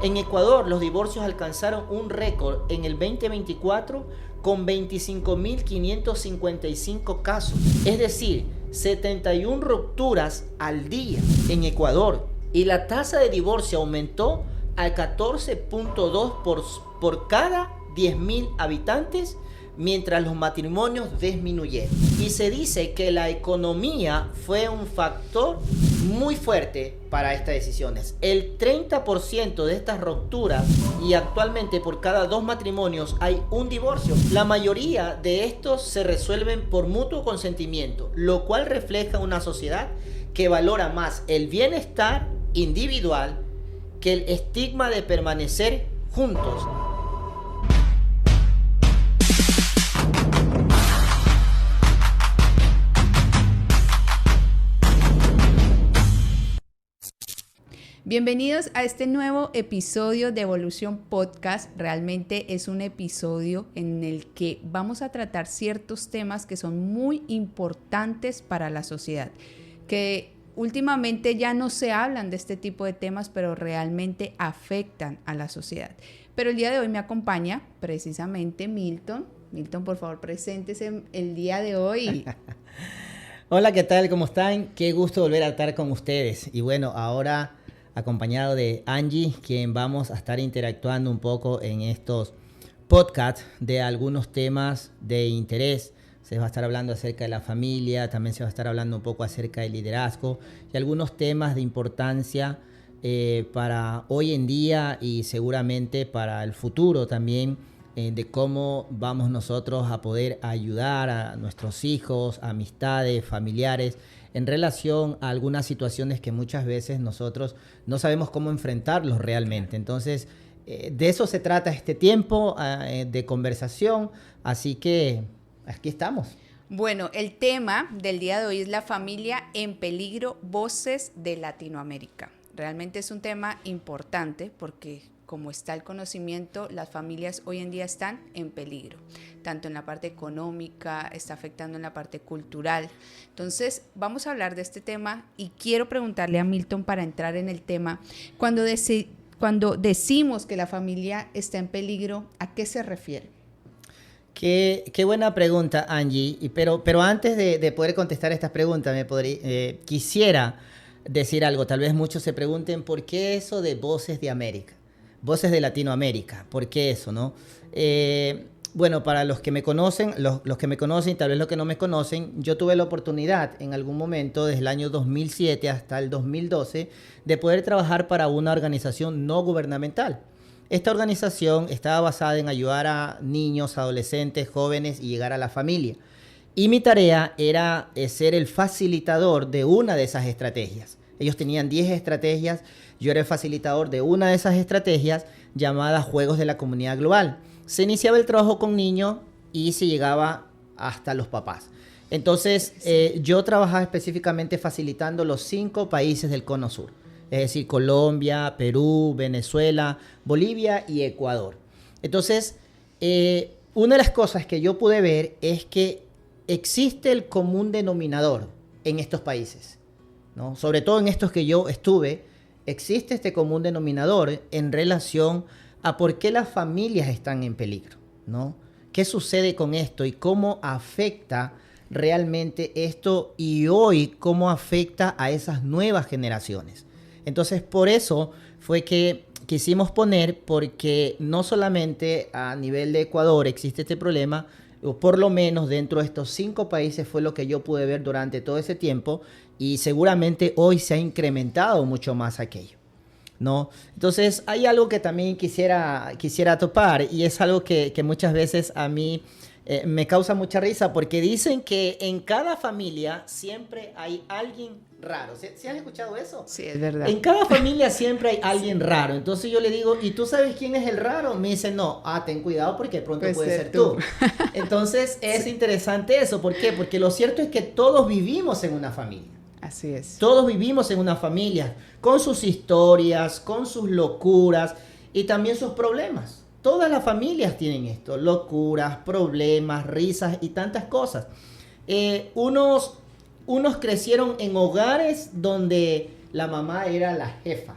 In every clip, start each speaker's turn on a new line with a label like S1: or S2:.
S1: En Ecuador, los divorcios alcanzaron un récord en el 2024 con 25.555 casos, es decir, 71 rupturas al día en Ecuador. Y la tasa de divorcio aumentó al 14.2 por cada 10.000 habitantes, mientras los matrimonios disminuyeron. Y se dice que la economía fue un factor muy fuerte para estas decisiones. El 30% de estas rupturas, y actualmente por cada 2 matrimonios hay un divorcio. La mayoría de estos se resuelven por mutuo consentimiento, lo cual refleja una sociedad que valora más el bienestar individual que el estigma de permanecer juntos.
S2: Bienvenidos a este nuevo episodio de Evolución Podcast. Realmente es un episodio en el que vamos a tratar ciertos temas que son muy importantes para la sociedad, que últimamente ya no se hablan de este tipo de temas, pero realmente afectan a la sociedad. Pero el día de hoy me acompaña precisamente Milton. Milton, por favor, preséntese el día de hoy.
S1: Hola, ¿qué tal? ¿Cómo están? Qué gusto volver a estar con ustedes. Y bueno, ahora acompañado de Angie, quien vamos a estar interactuando un poco en estos podcasts de algunos temas de interés. Se va a estar hablando acerca de la familia, también se va a estar hablando un poco acerca del liderazgo y algunos temas de importancia para hoy en día y seguramente para el futuro también, de cómo vamos nosotros a poder ayudar a nuestros hijos, amistades, familiares, en relación a algunas situaciones que muchas veces nosotros no sabemos cómo enfrentarlos realmente. Entonces, de eso se trata este tiempo de conversación, así que aquí estamos.
S2: Bueno, el tema del día de hoy es la familia en peligro, voces de Latinoamérica. Realmente es un tema importante porque, como está el conocimiento, las familias hoy en día están en peligro, tanto en la parte económica, está afectando en la parte cultural. Entonces, vamos a hablar de este tema y quiero preguntarle a Milton para entrar en el tema. Cuando decimos que la familia está en peligro, ¿a qué se refiere?
S1: Qué buena pregunta, Angie. Pero antes de poder contestar estas preguntas, quisiera decir algo. Tal vez muchos se pregunten, ¿por qué eso de voces de América? Voces de Latinoamérica, ¿por qué eso, no? Bueno, para los que me conocen, los que me conocen y tal vez los que no me conocen, yo tuve la oportunidad en algún momento, desde el año 2007 hasta el 2012, de poder trabajar para una organización no gubernamental. Esta organización estaba basada en ayudar a niños, adolescentes, jóvenes y llegar a la familia. Y mi tarea era ser el facilitador de una de esas estrategias. Ellos tenían 10 estrategias. Yo era el facilitador de una de esas estrategias llamada Juegos de la Comunidad Global. Se iniciaba el trabajo con niños y se llegaba hasta los papás. Entonces, yo trabajaba específicamente facilitando los 5 países del Cono Sur. Es decir, Colombia, Perú, Venezuela, Bolivia y Ecuador. Entonces, una de las cosas que yo pude ver es que existe el común denominador en estos países, ¿no? Sobre todo en estos que yo estuve, existe este común denominador en relación a por qué las familias están en peligro, ¿no? ¿Qué sucede con esto y cómo afecta realmente esto y hoy cómo afecta a esas nuevas generaciones? Entonces, por eso fue que quisimos poner, porque no solamente a nivel de Ecuador existe este problema, o por lo menos dentro de estos 5 países fue lo que yo pude ver durante todo ese tiempo, y seguramente hoy se ha incrementado mucho más aquello, ¿no? Entonces, hay algo que también quisiera topar, y es algo que muchas veces a mí me causa mucha risa, porque dicen que en cada familia siempre hay alguien raro. ¿Sí has escuchado eso?
S2: Sí, es verdad.
S1: En cada familia siempre hay alguien raro. Entonces yo le digo, ¿y tú sabes quién es el raro? Me dice, no, ten cuidado porque de pronto puede ser tú. Entonces es interesante eso. ¿Por qué? Porque lo cierto es que todos vivimos en una familia.
S2: Así es.
S1: Todos vivimos en una familia, con sus historias, con sus locuras y también sus problemas. Todas las familias tienen esto, locuras, problemas, risas y tantas cosas. Unos crecieron en hogares donde la mamá era la jefa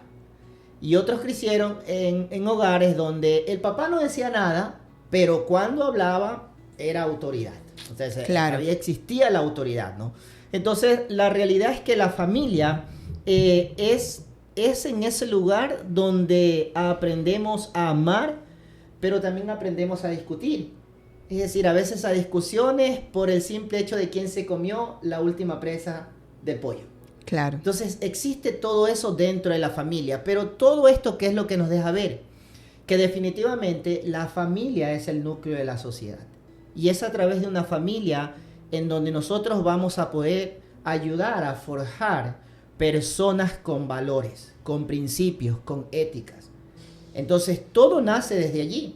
S1: Y otros crecieron en hogares donde el papá no decía nada, pero cuando hablaba era autoridad. Entonces,
S2: Claro.
S1: existía la autoridad, ¿no? Entonces, la realidad es que la familia es en ese lugar donde aprendemos a amar, pero también aprendemos a discutir. Es decir, a veces a discusiones por el simple hecho de quién se comió la última presa de pollo.
S2: Claro.
S1: Entonces existe todo eso dentro de la familia, pero todo esto, ¿qué es lo que nos deja ver? Que definitivamente la familia es el núcleo de la sociedad. Y es a través de una familia en donde nosotros vamos a poder ayudar a forjar personas con valores, con principios, con éticas. Entonces todo nace desde allí.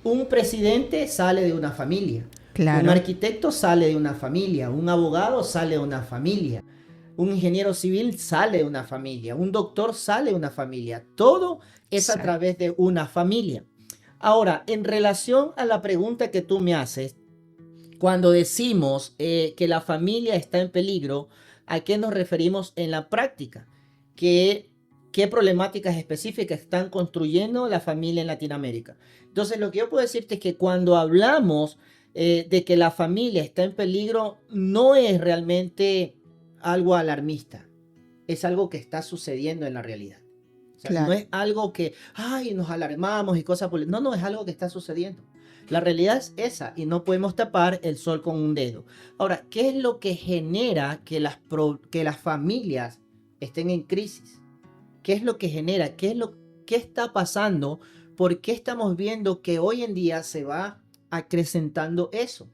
S1: Un presidente sale de una familia.
S2: Claro.
S1: Un arquitecto sale de una familia. Un abogado sale de una familia. Un ingeniero civil sale de una familia, un doctor sale de una familia. Todo es a través de una familia. Ahora, en relación a la pregunta que tú me haces, cuando decimos que la familia está en peligro, ¿a qué nos referimos en la práctica? ¿Qué problemáticas específicas están construyendo la familia en Latinoamérica? Entonces, lo que yo puedo decirte es que cuando hablamos de que la familia está en peligro, no es realmente algo alarmista, es algo que está sucediendo en la realidad. O sea,
S2: Claro.
S1: no es algo que, ay, nos alarmamos y cosas por... No, es algo que está sucediendo. La realidad es esa y no podemos tapar el sol con un dedo. Ahora, ¿qué es lo que genera que las familias estén en crisis? ¿Qué es lo que genera? ¿Qué está pasando? ¿Por qué estamos viendo que hoy en día se va acrecentando eso?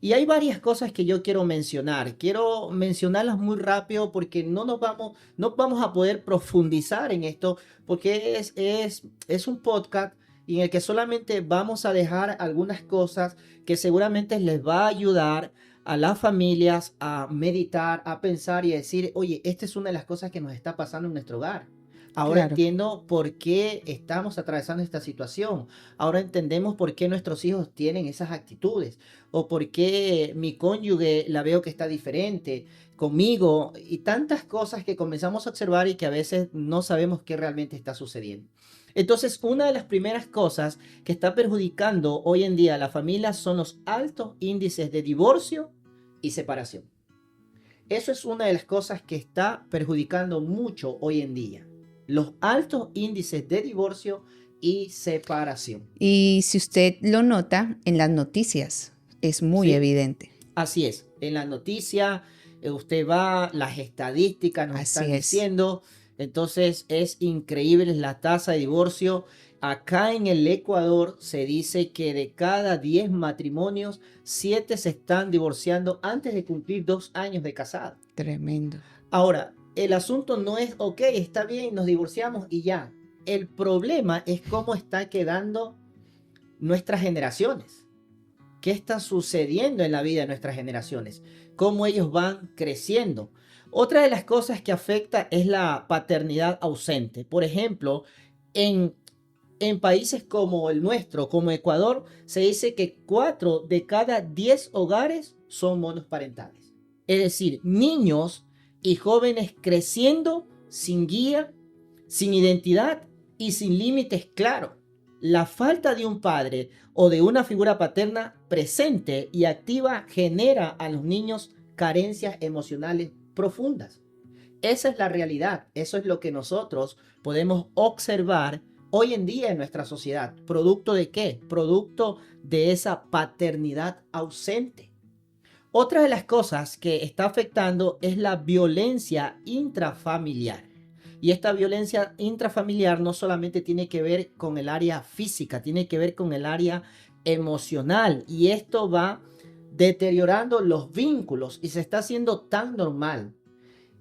S1: Y hay varias cosas que yo quiero mencionar. Quiero mencionarlas muy rápido porque no vamos a poder profundizar en esto porque es un podcast en el que solamente vamos a dejar algunas cosas que seguramente les va a ayudar a las familias a meditar, a pensar y a decir, oye, esta es una de las cosas que nos está pasando en nuestro hogar. Ahora
S2: Claro.
S1: entiendo por qué estamos atravesando esta situación. Ahora entendemos por qué nuestros hijos tienen esas actitudes o por qué mi cónyuge la veo que está diferente conmigo y tantas cosas que comenzamos a observar y que a veces no sabemos qué realmente está sucediendo. Entonces, una de las primeras cosas que está perjudicando hoy en día a la familia son los altos índices de divorcio y separación. Eso es una de las cosas que está perjudicando mucho hoy en día. Los altos índices de divorcio y separación.
S2: Y si usted lo nota en las noticias, es muy
S1: ¿Sí?
S2: evidente.
S1: Así es. En la noticia, usted va, las estadísticas nos
S2: Así
S1: están
S2: es.
S1: diciendo. Entonces es increíble la tasa de divorcio. Acá en el Ecuador se dice que de cada 10 matrimonios, 7 se están divorciando antes de cumplir 2 años de casado.
S2: Tremendo.
S1: Ahora, el asunto no es, ok, está bien, nos divorciamos y ya. El problema es cómo está quedando nuestras generaciones. ¿Qué está sucediendo en la vida de nuestras generaciones? ¿Cómo ellos van creciendo? Otra de las cosas que afecta es la paternidad ausente. Por ejemplo, en países como el nuestro, como Ecuador, se dice que 4 de cada 10 hogares son monoparentales. Es decir, niños y jóvenes creciendo sin guía, sin identidad y sin límites claros. La falta de un padre o de una figura paterna presente y activa genera a los niños carencias emocionales profundas. Esa es la realidad, eso es lo que nosotros podemos observar hoy en día en nuestra sociedad. ¿Producto de qué? Producto de esa paternidad ausente. Otra de las cosas que está afectando es la violencia intrafamiliar. Y esta violencia intrafamiliar no solamente tiene que ver con el área física, tiene que ver con el área emocional. Y esto va deteriorando los vínculos y se está haciendo tan normal.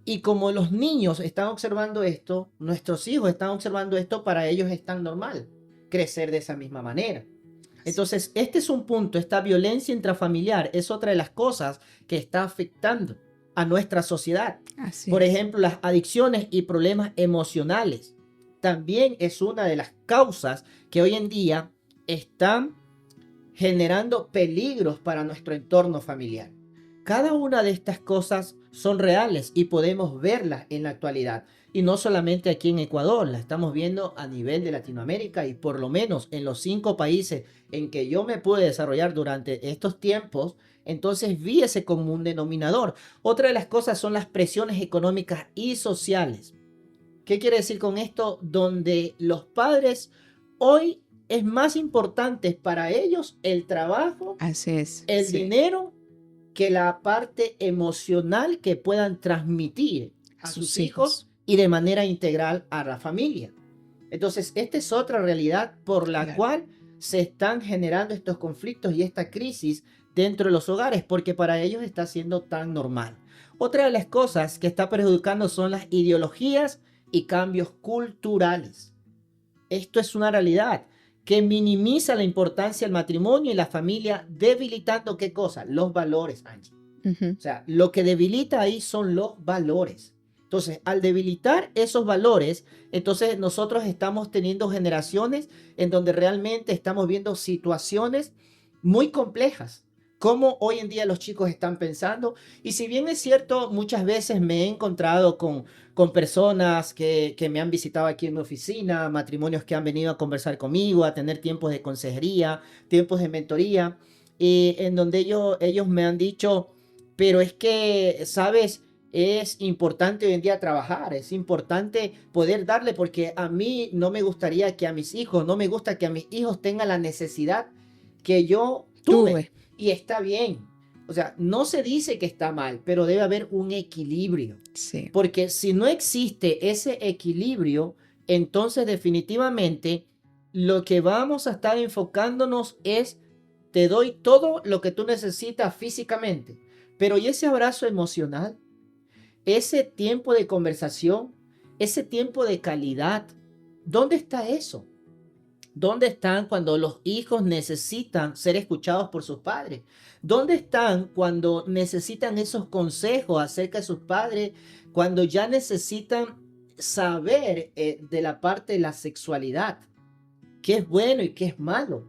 S1: Y como los niños están observando esto, nuestros hijos están observando esto, para ellos es tan normal crecer de esa misma manera. Entonces, este es un punto, esta violencia intrafamiliar es otra de las cosas que está afectando a nuestra sociedad.
S2: Así
S1: Por
S2: es.
S1: ejemplo, las adicciones y problemas emocionales también es una de las causas que hoy en día están generando peligros para nuestro entorno familiar. Cada una de estas cosas son reales y podemos verlas en la actualidad. Y no solamente aquí en Ecuador, la estamos viendo a nivel de Latinoamérica y por lo menos en los 5 países en que yo me pude desarrollar durante estos tiempos, entonces vi ese común denominador. Otra de las cosas son las presiones económicas y sociales. ¿Qué quiere decir con esto? Donde los padres hoy es más importante para ellos el trabajo,
S2: Así es,
S1: el
S2: sí.
S1: dinero, que la parte emocional que puedan transmitir
S2: A
S1: a sus
S2: sus
S1: hijos
S2: hijos.
S1: y de manera integral a la familia. Entonces, esta es otra realidad por la
S2: Claro.
S1: cual se están generando estos conflictos y esta crisis dentro de los hogares, porque para ellos está siendo tan normal. Otra de las cosas que está perjudicando son las ideologías y cambios culturales. Esto es una realidad que minimiza la importancia del matrimonio y la familia, debilitando ¿qué cosa? Los valores, Angie.
S2: Ujú.
S1: O sea, lo que debilita ahí son los valores. Entonces, al debilitar esos valores, entonces nosotros estamos teniendo generaciones en donde realmente estamos viendo situaciones muy complejas. Cómo hoy en día los chicos están pensando. Y si bien es cierto, muchas veces me he encontrado con personas que me han visitado aquí en mi oficina, matrimonios que han venido a conversar conmigo, a tener tiempos de consejería, tiempos de mentoría, y en donde ellos me han dicho, pero es que, ¿sabes? Es importante hoy en día trabajar, es importante poder darle, porque a mí no me gustaría que a mis hijos, no me gusta que a mis hijos tengan la necesidad que yo tuve.
S2: Tuve.
S1: Y está bien. O sea, no se dice que está mal, pero debe haber un equilibrio.
S2: Sí.
S1: Porque si no existe ese equilibrio, entonces definitivamente lo que vamos a estar enfocándonos es, te doy todo lo que tú necesitas físicamente, pero ¿y ese abrazo emocional? Ese tiempo de conversación, ese tiempo de calidad, ¿dónde está eso? ¿Dónde están cuando los hijos necesitan ser escuchados por sus padres? ¿Dónde están cuando necesitan esos consejos acerca de sus padres? Cuando ya necesitan saber de la parte de la sexualidad, qué es bueno y qué es malo.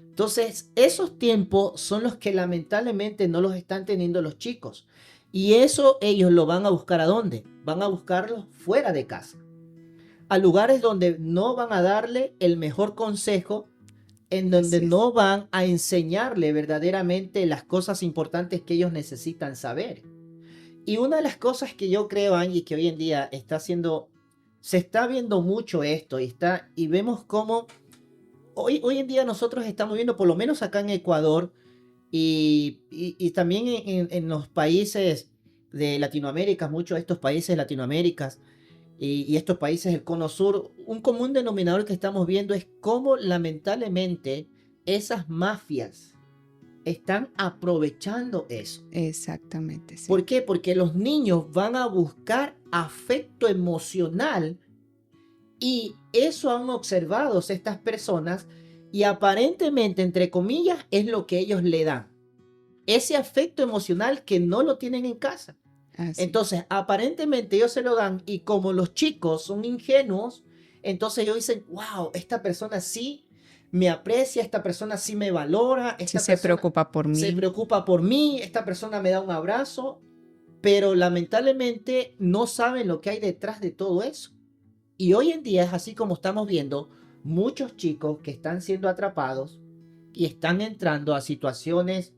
S1: Entonces, esos tiempos son los que lamentablemente no los están teniendo los chicos. Y eso ellos lo van a buscar ¿a dónde? Van a buscarlo fuera de casa, a lugares donde no van a darle el mejor consejo, en donde
S2: Así es.
S1: no van a enseñarle verdaderamente las cosas importantes que ellos necesitan saber. Y una de las cosas que yo creo, Angie, que hoy en día está haciendo, se está viendo mucho esto y vemos cómo hoy en día nosotros estamos viendo, por lo menos acá en Ecuador y también en los países de Latinoamérica, muchos de estos países de Latinoamérica, y estos países del Cono Sur, un común denominador que estamos viendo es cómo lamentablemente esas mafias están aprovechando eso.
S2: Exactamente, sí.
S1: ¿Por qué? Porque los niños van a buscar afecto emocional y eso han observado estas personas y aparentemente, entre comillas, es lo que ellos le dan. Ese afecto emocional que no lo tienen en casa.
S2: Así.
S1: Entonces, aparentemente ellos se lo dan y como los chicos son ingenuos, entonces ellos dicen, wow, esta persona sí me aprecia, esta persona sí me valora,
S2: Sí
S1: esta
S2: se
S1: persona
S2: preocupa por
S1: se
S2: mí.
S1: preocupa por mí, esta persona me da un abrazo, pero lamentablemente no saben lo que hay detrás de todo eso. Y hoy en día es así como estamos viendo muchos chicos que están siendo atrapados y están entrando a situaciones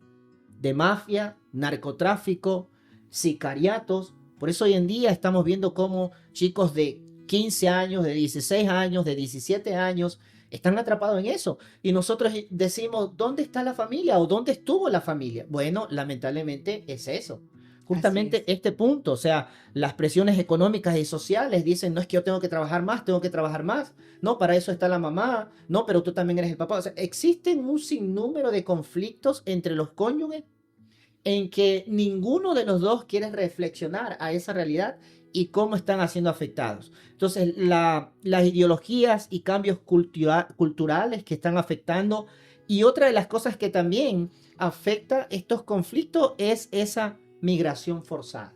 S1: de mafia, narcotráfico, sicariatos. Por eso hoy en día estamos viendo cómo chicos de 15 años, de 16 años, de 17 años, están atrapados en eso. Y nosotros decimos, ¿dónde está la familia o dónde estuvo la familia? Bueno, lamentablemente es eso.
S2: Así
S1: Justamente
S2: es.
S1: este punto, o sea, las presiones económicas y sociales dicen, no es que yo tengo que trabajar más, tengo que trabajar más. No, para eso está la mamá. No, pero tú también eres el papá. O sea, existen un sinnúmero de conflictos entre los cónyuges en que ninguno de los dos quiere reflexionar a esa realidad y cómo están siendo afectados. Entonces, las ideologías y cambios culturales que están afectando. Y otra de las cosas que también afecta estos conflictos es esa migración forzada.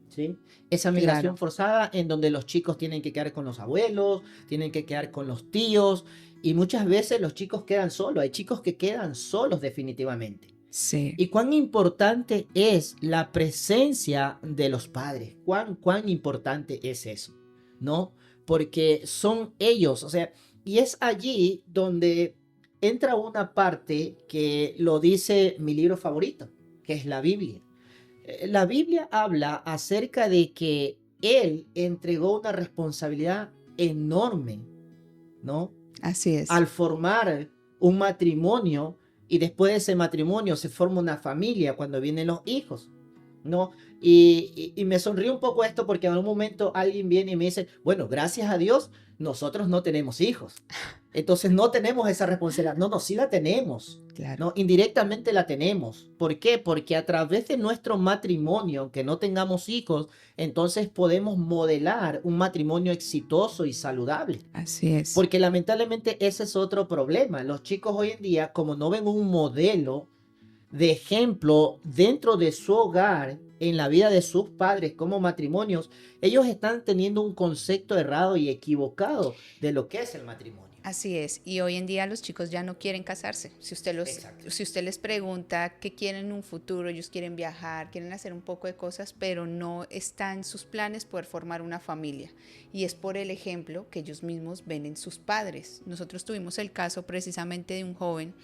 S1: ¿Sí? Esa migración
S2: Claro.
S1: forzada en donde los chicos tienen que quedar con los abuelos, tienen que quedar con los tíos y muchas veces los chicos quedan solos. Hay chicos que quedan solos definitivamente.
S2: Sí,
S1: Y cuán importante es la presencia de los padres, cuán importante es eso, ¿no? Porque son ellos, o sea, y es allí donde entra una parte que lo dice mi libro favorito, que es la Biblia. La Biblia habla acerca de que Él entregó una responsabilidad enorme, ¿no?
S2: así es.
S1: Al formar un matrimonio y después de ese matrimonio se forma una familia cuando vienen los hijos, ¿no? Y me sonríe un poco esto porque en algún momento alguien viene y me dice, bueno, gracias a Dios, nosotros no tenemos hijos. Entonces no tenemos esa responsabilidad. No, no, sí la tenemos.
S2: Claro,
S1: No, indirectamente la tenemos. ¿Por qué? Porque a través de nuestro matrimonio, aunque no tengamos hijos, entonces podemos modelar un matrimonio exitoso y saludable.
S2: así es.
S1: Porque lamentablemente ese es otro problema. Los chicos hoy en día, como no ven un modelo de ejemplo dentro de su hogar, en la vida de sus padres como matrimonios, ellos están teniendo un concepto errado y equivocado de lo que es el matrimonio.
S2: Así es, y hoy en día los chicos ya no quieren casarse.
S1: Exacto.
S2: Si usted les pregunta qué quieren en un futuro, ellos quieren viajar, quieren hacer un poco de cosas, pero no está en sus planes poder formar una familia. Y es por el ejemplo que ellos mismos ven en sus padres. Nosotros tuvimos el caso precisamente de un joven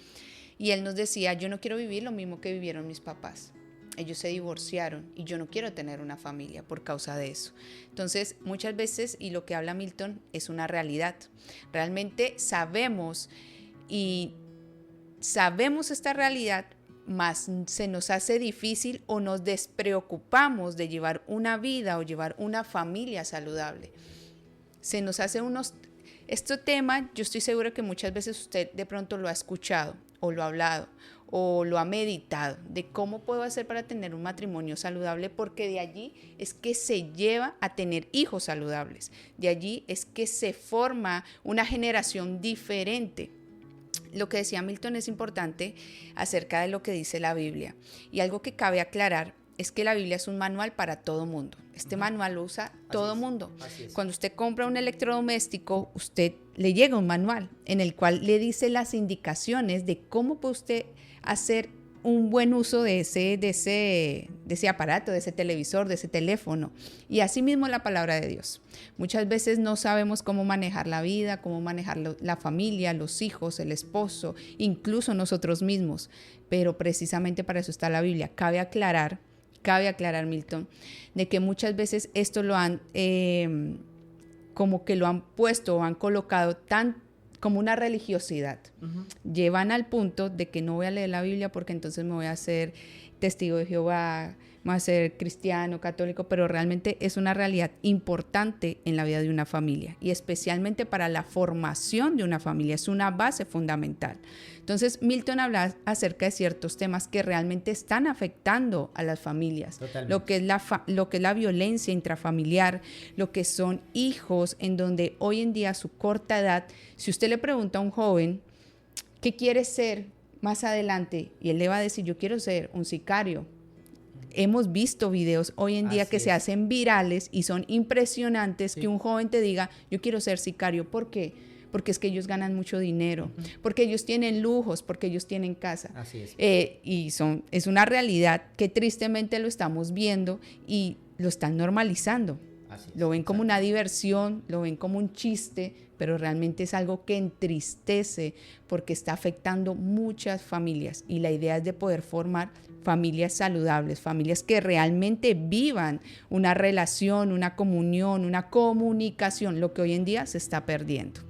S2: y él nos decía, yo no quiero vivir lo mismo que vivieron mis papás. Ellos se divorciaron y yo no quiero tener una familia por causa de eso. Entonces, muchas veces, y lo que habla Milton es una realidad. Realmente sabemos esta realidad, mas se nos hace difícil o nos despreocupamos de llevar una vida o llevar una familia saludable. Se nos hace este tema, yo estoy segura que muchas veces usted de pronto lo ha escuchado o lo ha hablado o lo ha meditado de cómo puedo hacer para tener un matrimonio saludable, porque de allí es que se lleva a tener hijos saludables, de allí es que se forma una generación diferente. Lo que decía Milton es importante acerca de lo que dice la Biblia, y algo que cabe aclarar es que la Biblia es un manual para todo mundo. Este manual lo usa todo mundo. Cuando usted compra un electrodoméstico, usted le llega un manual en el cual le dice las indicaciones de cómo puede usted hacer un buen uso de ese aparato, de ese televisor, de ese teléfono. Y asimismo la palabra de Dios. Muchas veces no sabemos cómo manejar la vida, cómo manejar la familia, los hijos, el esposo, incluso nosotros mismos. Pero precisamente para eso está la Biblia. Cabe aclarar, Milton, de que muchas veces esto lo han, como que lo han puesto o han colocado tan como una religiosidad. Llevan al punto de que no voy a leer la Biblia porque entonces me voy a hacer testigo de Jehová, me voy a ser cristiano, católico, pero realmente es una realidad importante en la vida de una familia y especialmente para la formación de una familia. Es una base fundamental. Entonces, Milton habla acerca de ciertos temas que realmente están afectando a las familias. Lo que es la violencia intrafamiliar, lo que son hijos en donde hoy en día a su corta edad, si usted le pregunta a un joven qué quiere ser más adelante y él le va a decir, yo quiero ser un sicario. Hemos visto videos hoy en día que se hacen virales y son impresionantes, que un joven te diga, yo quiero ser sicario. ¿Por qué? Porque es que ellos ganan mucho dinero, porque ellos tienen lujos, porque ellos tienen casa.
S1: Así es.
S2: Es una realidad que tristemente lo estamos viendo y lo están normalizando. Lo ven como una diversión, lo ven como un chiste, pero realmente es algo que entristece porque está afectando muchas familias y la idea es de poder formar familias saludables, familias que realmente vivan una relación, una comunión, una comunicación, lo que hoy en día se está perdiendo.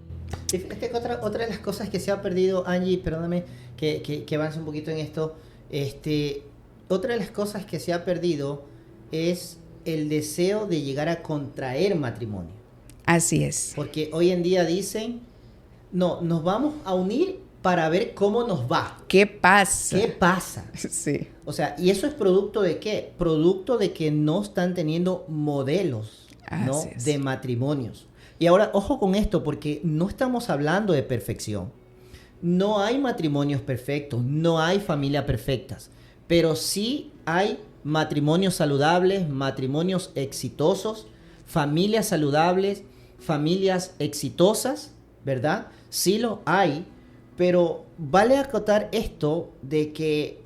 S1: Fíjate que otra de las cosas que se ha perdido, Angie, perdóname que avance un poquito en esto, otra de las cosas que se ha perdido es el deseo de llegar a contraer matrimonio.
S2: Así es.
S1: Porque hoy en día dicen, no, nos vamos a unir para ver cómo nos va.
S2: ¿Qué pasa?
S1: ¿Qué pasa?
S2: Sí.
S1: O sea, ¿y eso es producto de qué? Producto de que no están teniendo modelos, ¿no? De matrimonios. Y ahora, ojo con esto, porque no estamos hablando de perfección. No hay matrimonios perfectos, no hay familias perfectas, pero sí hay matrimonios saludables, matrimonios exitosos, familias saludables, familias exitosas, ¿verdad? Sí lo hay, pero vale acotar esto de que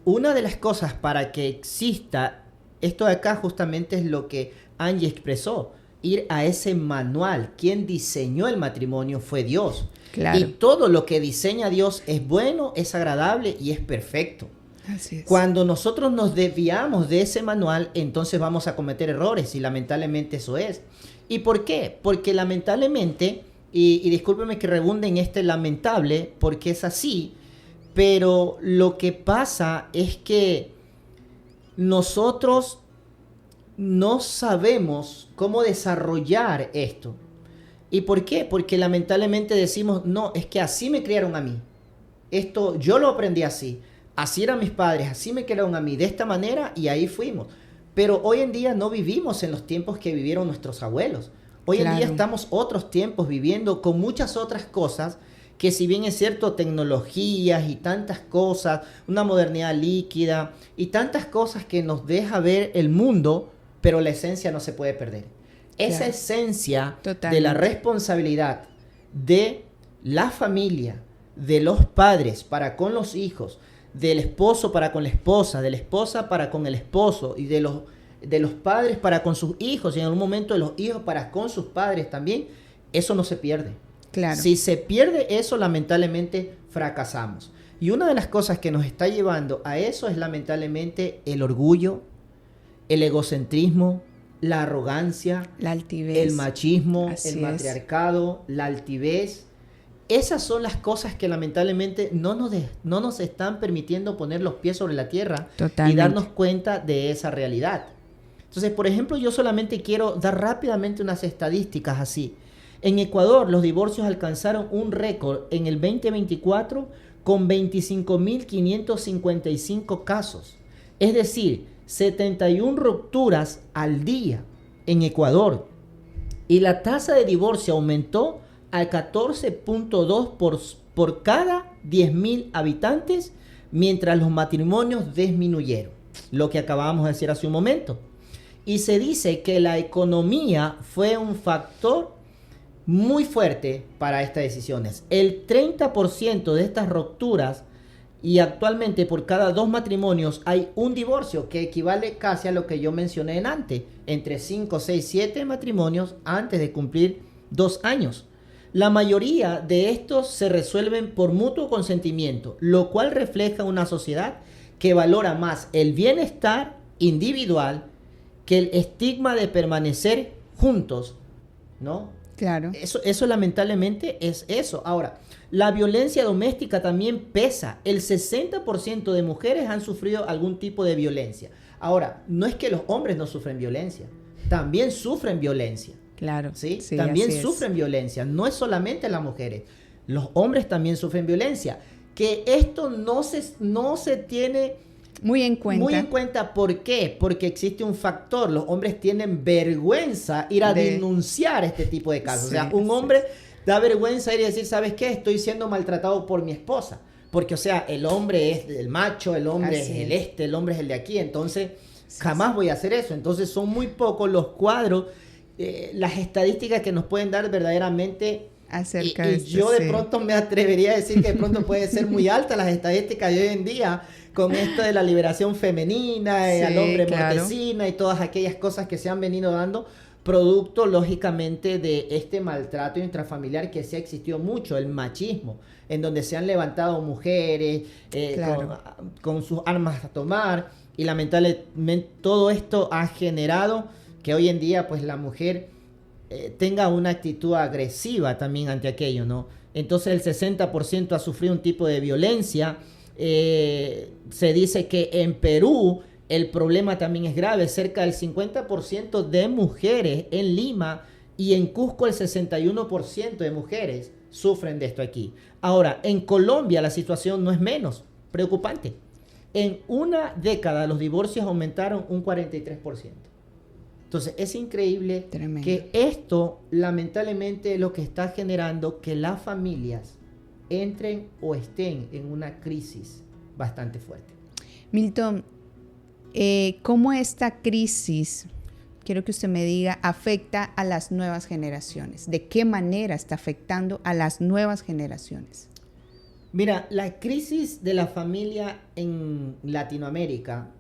S1: una de las cosas para que exista esto de acá justamente es lo que Angie expresó, ir a ese manual. Quien diseñó el matrimonio fue Dios.
S2: Claro.
S1: Y todo lo que diseña Dios es bueno, es agradable y es perfecto.
S2: Así es.
S1: Cuando nosotros nos desviamos de ese manual, entonces vamos a cometer errores y lamentablemente eso es. ¿Y por qué? Porque lamentablemente, y discúlpeme que redunde en este lamentable, porque es así, pero lo que pasa es que nosotros no sabemos cómo desarrollar esto. ¿Y por qué? Porque lamentablemente decimos, no, es que así me criaron a mí. Esto yo lo aprendí así. Así eran mis padres, así me criaron a mí, de esta manera, y ahí fuimos. Pero hoy en día no vivimos en los tiempos que vivieron nuestros abuelos. Hoy en día estamos otros tiempos viviendo con muchas otras cosas que, si bien es cierto, tecnologías y tantas cosas, una modernidad líquida y tantas cosas que nos deja ver el mundo, pero la esencia no se puede perder. Esa esencia de la responsabilidad de la familia, de los padres para con los hijos, del esposo para con la esposa, de la esposa para con el esposo y de los padres para con sus hijos y en algún momento de los hijos para con sus padres también, eso no se pierde.
S2: Claro.
S1: Si se pierde eso, lamentablemente fracasamos. Y una de las cosas que nos está llevando a eso es lamentablemente el orgullo, el egocentrismo, la arrogancia,
S2: la altivez,
S1: el machismo,
S2: Así
S1: el matriarcado, la altivez. Esas son las cosas que lamentablemente no nos están permitiendo poner los pies sobre la tierra. Totalmente. Y darnos cuenta de esa realidad. Entonces, por ejemplo, yo solamente quiero dar rápidamente unas estadísticas así. En Ecuador, los divorcios alcanzaron un récord en el 2024 con 25.555 casos. Es decir, 71 rupturas al día en Ecuador. Y la tasa de divorcio aumentó al 14.2 por cada 10.000 habitantes, mientras los matrimonios disminuyeron, lo que acabamos de decir hace un momento. Y se dice que la economía fue un factor muy fuerte para estas decisiones. El 30% de estas rupturas, y actualmente por cada 2 matrimonios hay un divorcio, que equivale casi a lo que yo mencioné antes, entre 5, 6, 7 matrimonios antes de cumplir 2 años. La mayoría de estos se resuelven por mutuo consentimiento, lo cual refleja una sociedad que valora más el bienestar individual que el estigma de permanecer juntos, ¿no?
S2: Claro.
S1: Eso lamentablemente es eso. Ahora, la violencia doméstica también pesa. El 60% de mujeres han sufrido algún tipo de violencia. Ahora, no es que los hombres no sufren violencia, también sufren violencia.
S2: Claro.
S1: ¿Sí? También sufren violencia. No es solamente las mujeres. Los hombres también sufren violencia. Que esto no se tiene
S2: muy en cuenta.
S1: Muy en cuenta. ¿Por qué? Porque existe un factor. Los hombres tienen vergüenza ir a denunciar este tipo de casos. O sea, un hombre da vergüenza ir y decir, ¿sabes qué? Estoy siendo maltratado por mi esposa. Porque, o sea, el hombre es el macho, el hombre es el el hombre es el de aquí. Entonces, jamás voy a hacer eso. Entonces, son muy pocos los cuadros, las estadísticas que nos pueden dar verdaderamente
S2: acerca de esto.
S1: Yo de pronto me atrevería a decir que de pronto puede ser muy alta las estadísticas de hoy en día con esto de la liberación femenina, al hombre mortecina y todas aquellas cosas que se han venido dando, producto lógicamente de este maltrato intrafamiliar que sí ha existido mucho, el machismo, en donde se han levantado mujeres con sus armas a tomar, y lamentablemente todo esto ha generado que hoy en día pues la mujer tenga una actitud agresiva también ante aquello, ¿no? Entonces el 60% ha sufrido un tipo de violencia. Se dice que en Perú el problema también es grave. Cerca del 50% de mujeres en Lima y en Cusco el 61% de mujeres sufren de esto aquí. Ahora, en Colombia la situación no es menos preocupante. En una década los divorcios aumentaron un 43%. Entonces, es increíble que esto, lamentablemente, es lo que está generando que las familias entren o estén en una crisis bastante fuerte.
S2: Milton, ¿cómo esta crisis, quiero que usted me diga, afecta a las nuevas generaciones? ¿De qué manera está afectando a las nuevas generaciones?
S1: Mira, la crisis de la familia en Latinoamérica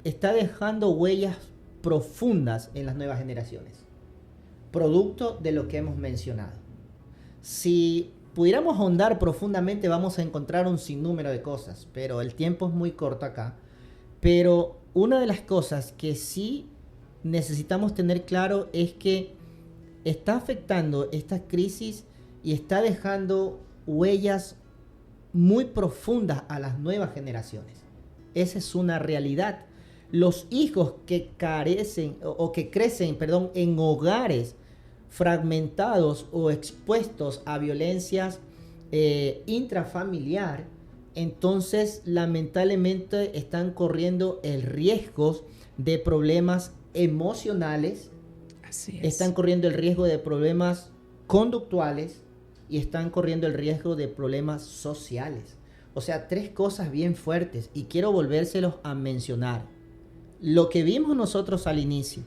S1: está dejando huellas profundas en las nuevas generaciones, producto de lo que hemos mencionado. Si pudiéramos ahondar profundamente, vamos a encontrar un sinnúmero de cosas, pero el tiempo es muy corto acá. Pero una de las cosas que sí necesitamos tener claro es que está afectando esta crisis y está dejando huellas muy profundas a las nuevas generaciones. Esa es una realidad. Los hijos que carecen o que crecen, perdón, en hogares fragmentados o expuestos a violencias intrafamiliar, entonces lamentablemente están corriendo el riesgo de problemas emocionales.
S2: Así es.
S1: Están corriendo el riesgo de problemas conductuales y están corriendo el riesgo de problemas sociales. O sea, 3 cosas bien fuertes y quiero volvérselos a mencionar. Lo que vimos nosotros al inicio,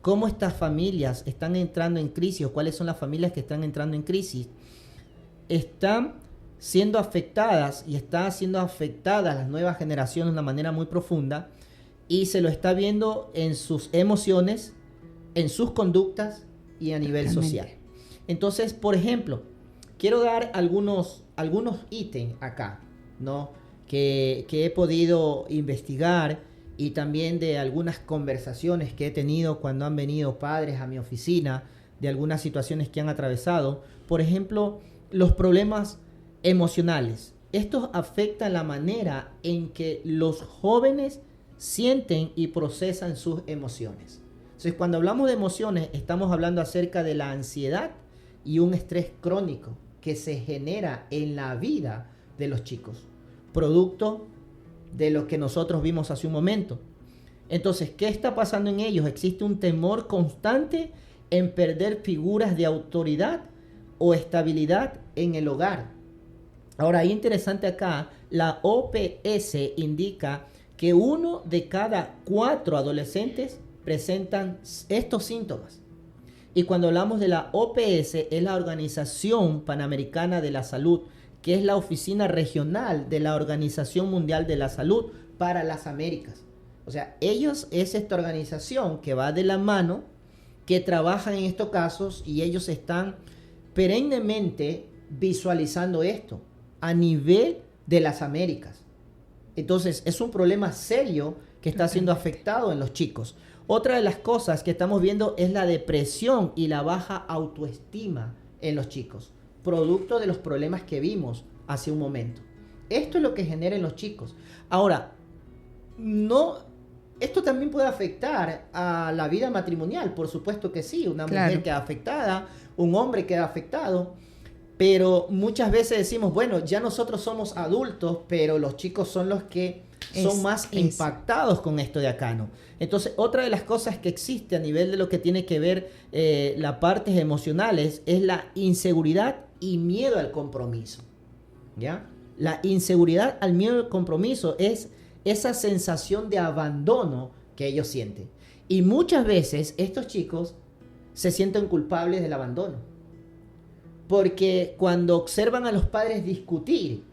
S1: cómo estas familias están entrando en crisis o cuáles son las familias que están entrando en crisis, están siendo afectadas y está siendo afectadas las nuevas generaciones de una manera muy profunda y se lo está viendo en sus emociones, en sus conductas y a nivel social. Entonces, por ejemplo, quiero dar algunos ítems acá, ¿no? que he podido investigar y también de algunas conversaciones que he tenido cuando han venido padres a mi oficina, de algunas situaciones que han atravesado. Por ejemplo, los problemas emocionales. Estos afectan la manera en que los jóvenes sienten y procesan sus emociones. Entonces, cuando hablamos de emociones, estamos hablando acerca de la ansiedad y un estrés crónico que se genera en la vida de los chicos, producto de lo que nosotros vimos hace un momento. Entonces, ¿qué está pasando en ellos? Existe un temor constante en perder figuras de autoridad o estabilidad en el hogar. Ahora, interesante acá, la OPS indica que 1 de cada 4 adolescentes presentan estos síntomas. Y cuando hablamos de la OPS, es la Organización Panamericana de la Salud, que es la oficina regional de la Organización Mundial de la Salud para las Américas. O sea, ellos es esta organización que va de la mano, que trabaja en estos casos y ellos están perennemente visualizando esto a nivel de las Américas. Entonces, es un problema serio que está siendo afectado en los chicos. Otra de las cosas que estamos viendo es la depresión y la baja autoestima en los chicos, producto de los problemas que vimos hace un momento. Esto es lo que genera en los chicos. Ahora, esto también puede afectar a la vida matrimonial, por supuesto que sí. Una mujer queda afectada, un hombre queda afectado, pero muchas veces decimos, bueno, ya nosotros somos adultos, pero los chicos son los que son más impactados con esto de acá, ¿no? Entonces, otra de las cosas que existe a nivel de lo que tiene que ver las partes emocionales es la inseguridad y miedo al compromiso, ¿ya? La inseguridad al miedo al compromiso es esa sensación de abandono que ellos sienten. Y muchas veces estos chicos se sienten culpables del abandono. Porque cuando observan a los padres discutir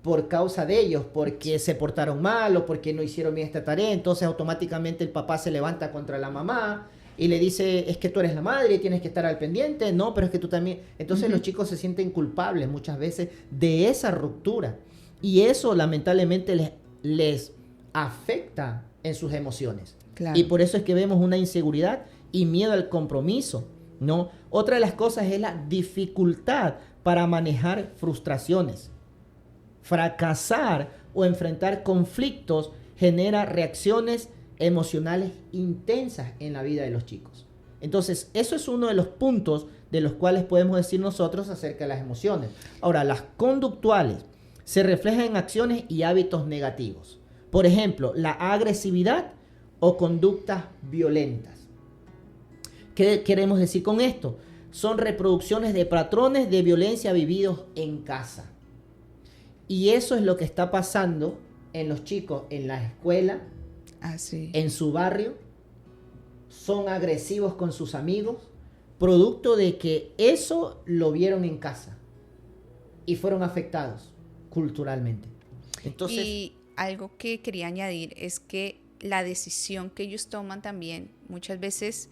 S1: por causa de ellos, porque se portaron mal o porque no hicieron bien esta tarea, entonces automáticamente el papá se levanta contra la mamá y le dice, es que tú eres la madre y tienes que estar al pendiente, no, pero es que tú también. Entonces los chicos se sienten culpables muchas veces de esa ruptura. Y eso lamentablemente les afecta en sus emociones. Claro. Y por eso es que vemos una inseguridad y miedo al compromiso, ¿no? Otra de las cosas es la dificultad para manejar frustraciones. Fracasar o enfrentar conflictos genera reacciones emocionales intensas en la vida de los chicos. Entonces, eso es uno de los puntos de los cuales podemos decir nosotros acerca de las emociones. Ahora, las conductuales se reflejan en acciones y hábitos negativos. Por ejemplo, la agresividad o conductas violentas. ¿Qué queremos decir con esto? Son reproducciones de patrones de violencia vividos en casa. Y eso es lo que está pasando en los chicos en la escuela, en su barrio. Son agresivos con sus amigos, producto de que eso lo vieron en casa. y fueron afectados culturalmente. Entonces,
S2: y algo que quería añadir es que la decisión que ellos toman también, muchas veces,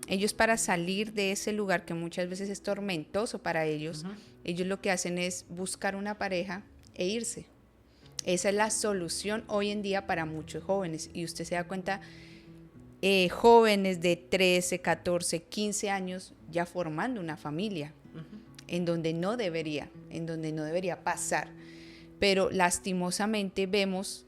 S2: ellos para salir de ese lugar que muchas veces es tormentoso para ellos, ellos lo que hacen es buscar una pareja e irse. Esa es la solución hoy en día para muchos jóvenes. Y usted se da cuenta, jóvenes de 13, 14, 15 años ya formando una familia, en donde no debería pasar. Pero lastimosamente vemos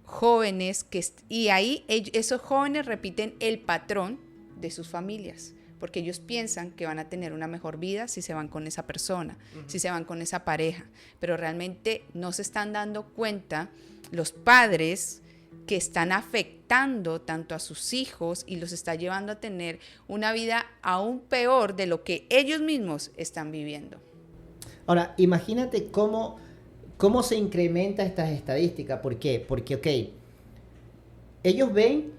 S2: jóvenes y ahí esos jóvenes repiten el patrón de sus familias, porque ellos piensan que van a tener una mejor vida si se van con esa persona, si se van con esa pareja, pero realmente no se están dando cuenta los padres que están afectando tanto a sus hijos y los está llevando a tener una vida aún peor de lo que ellos mismos están viviendo.
S1: Ahora, imagínate cómo se incrementa estas estadísticas. ¿Por qué? Porque, ok, ellos ven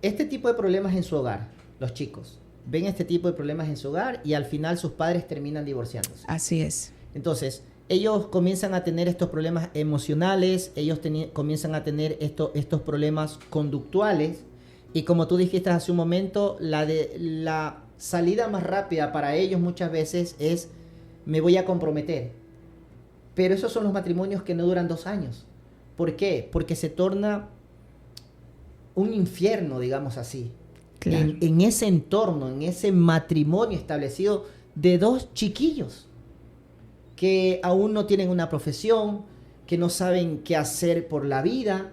S1: este tipo de problemas en su hogar, los chicos ven este tipo de problemas en su hogar y al final sus padres terminan divorciándose.
S2: Así es.
S1: Entonces, ellos comienzan a tener estos problemas emocionales, ellos comienzan a tener estos problemas conductuales y como tú dijiste hace un momento, la salida más rápida para ellos muchas veces es me voy a comprometer. Pero esos son los matrimonios que no duran 2 años. ¿Por qué? Porque se torna un infierno, digamos así. Claro. En ese entorno, en ese matrimonio establecido de 2 chiquillos que aún no tienen una profesión, que no saben qué hacer por la vida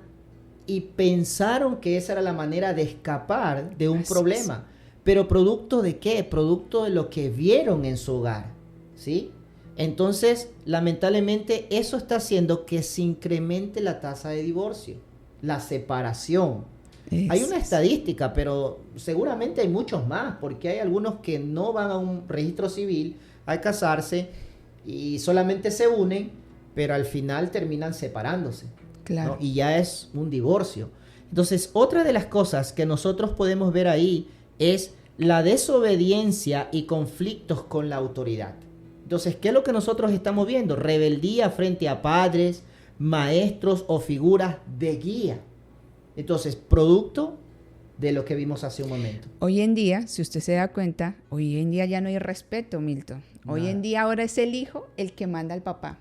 S1: y pensaron que esa era la manera de escapar de un problema. Pero ¿producto de qué? Producto de lo que vieron en su hogar, ¿sí? Entonces, lamentablemente, eso está haciendo que se incremente la tasa de divorcio, la separación. Hay una estadística, pero seguramente hay muchos más, porque hay algunos que no van a un registro civil a casarse y solamente se unen, pero al final terminan separándose. Claro. ¿No? Y ya es un divorcio. Entonces, otra de las cosas que nosotros podemos ver ahí es la desobediencia y conflictos con la autoridad. Entonces, ¿qué es lo que nosotros estamos viendo? Rebeldía frente a padres, maestros o figuras de guía. Entonces, producto de lo que vimos hace un momento.
S2: Hoy en día, si usted se da cuenta, hoy en día ya no hay respeto, Milton. Hoy en día ahora es el hijo el que manda al papá.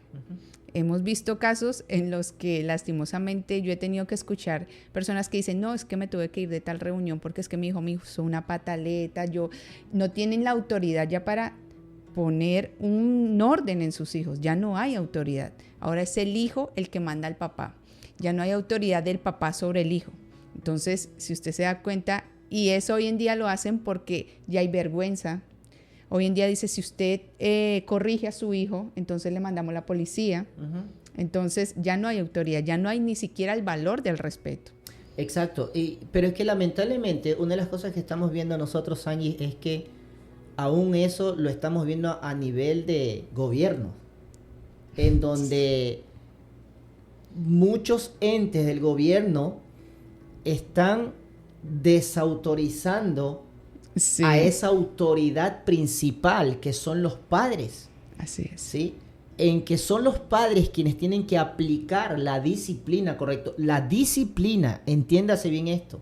S2: Hemos visto casos en los que lastimosamente yo he tenido que escuchar personas que dicen, no, es que me tuve que ir de tal reunión porque es que mi hijo me hizo una pataleta. No tienen la autoridad ya para poner un orden en sus hijos. Ya no hay autoridad. Ahora es el hijo el que manda al papá. Ya no hay autoridad del papá sobre el hijo. Entonces, si usted se da cuenta, y eso hoy en día lo hacen porque ya hay vergüenza. Hoy en día dice, si usted corrige a su hijo, entonces le mandamos a la policía. Entonces, ya no hay autoridad, ya no hay ni siquiera el valor del respeto.
S1: Exacto. Pero es que lamentablemente, una de las cosas que estamos viendo nosotros, Angie, es que aún eso lo estamos viendo a nivel de gobierno, en donde muchos entes del gobierno están desautorizando a esa autoridad principal que son los padres.
S2: Así es.
S1: ¿Sí? En que son los padres quienes tienen que aplicar la disciplina, correcto. La disciplina, entiéndase bien esto,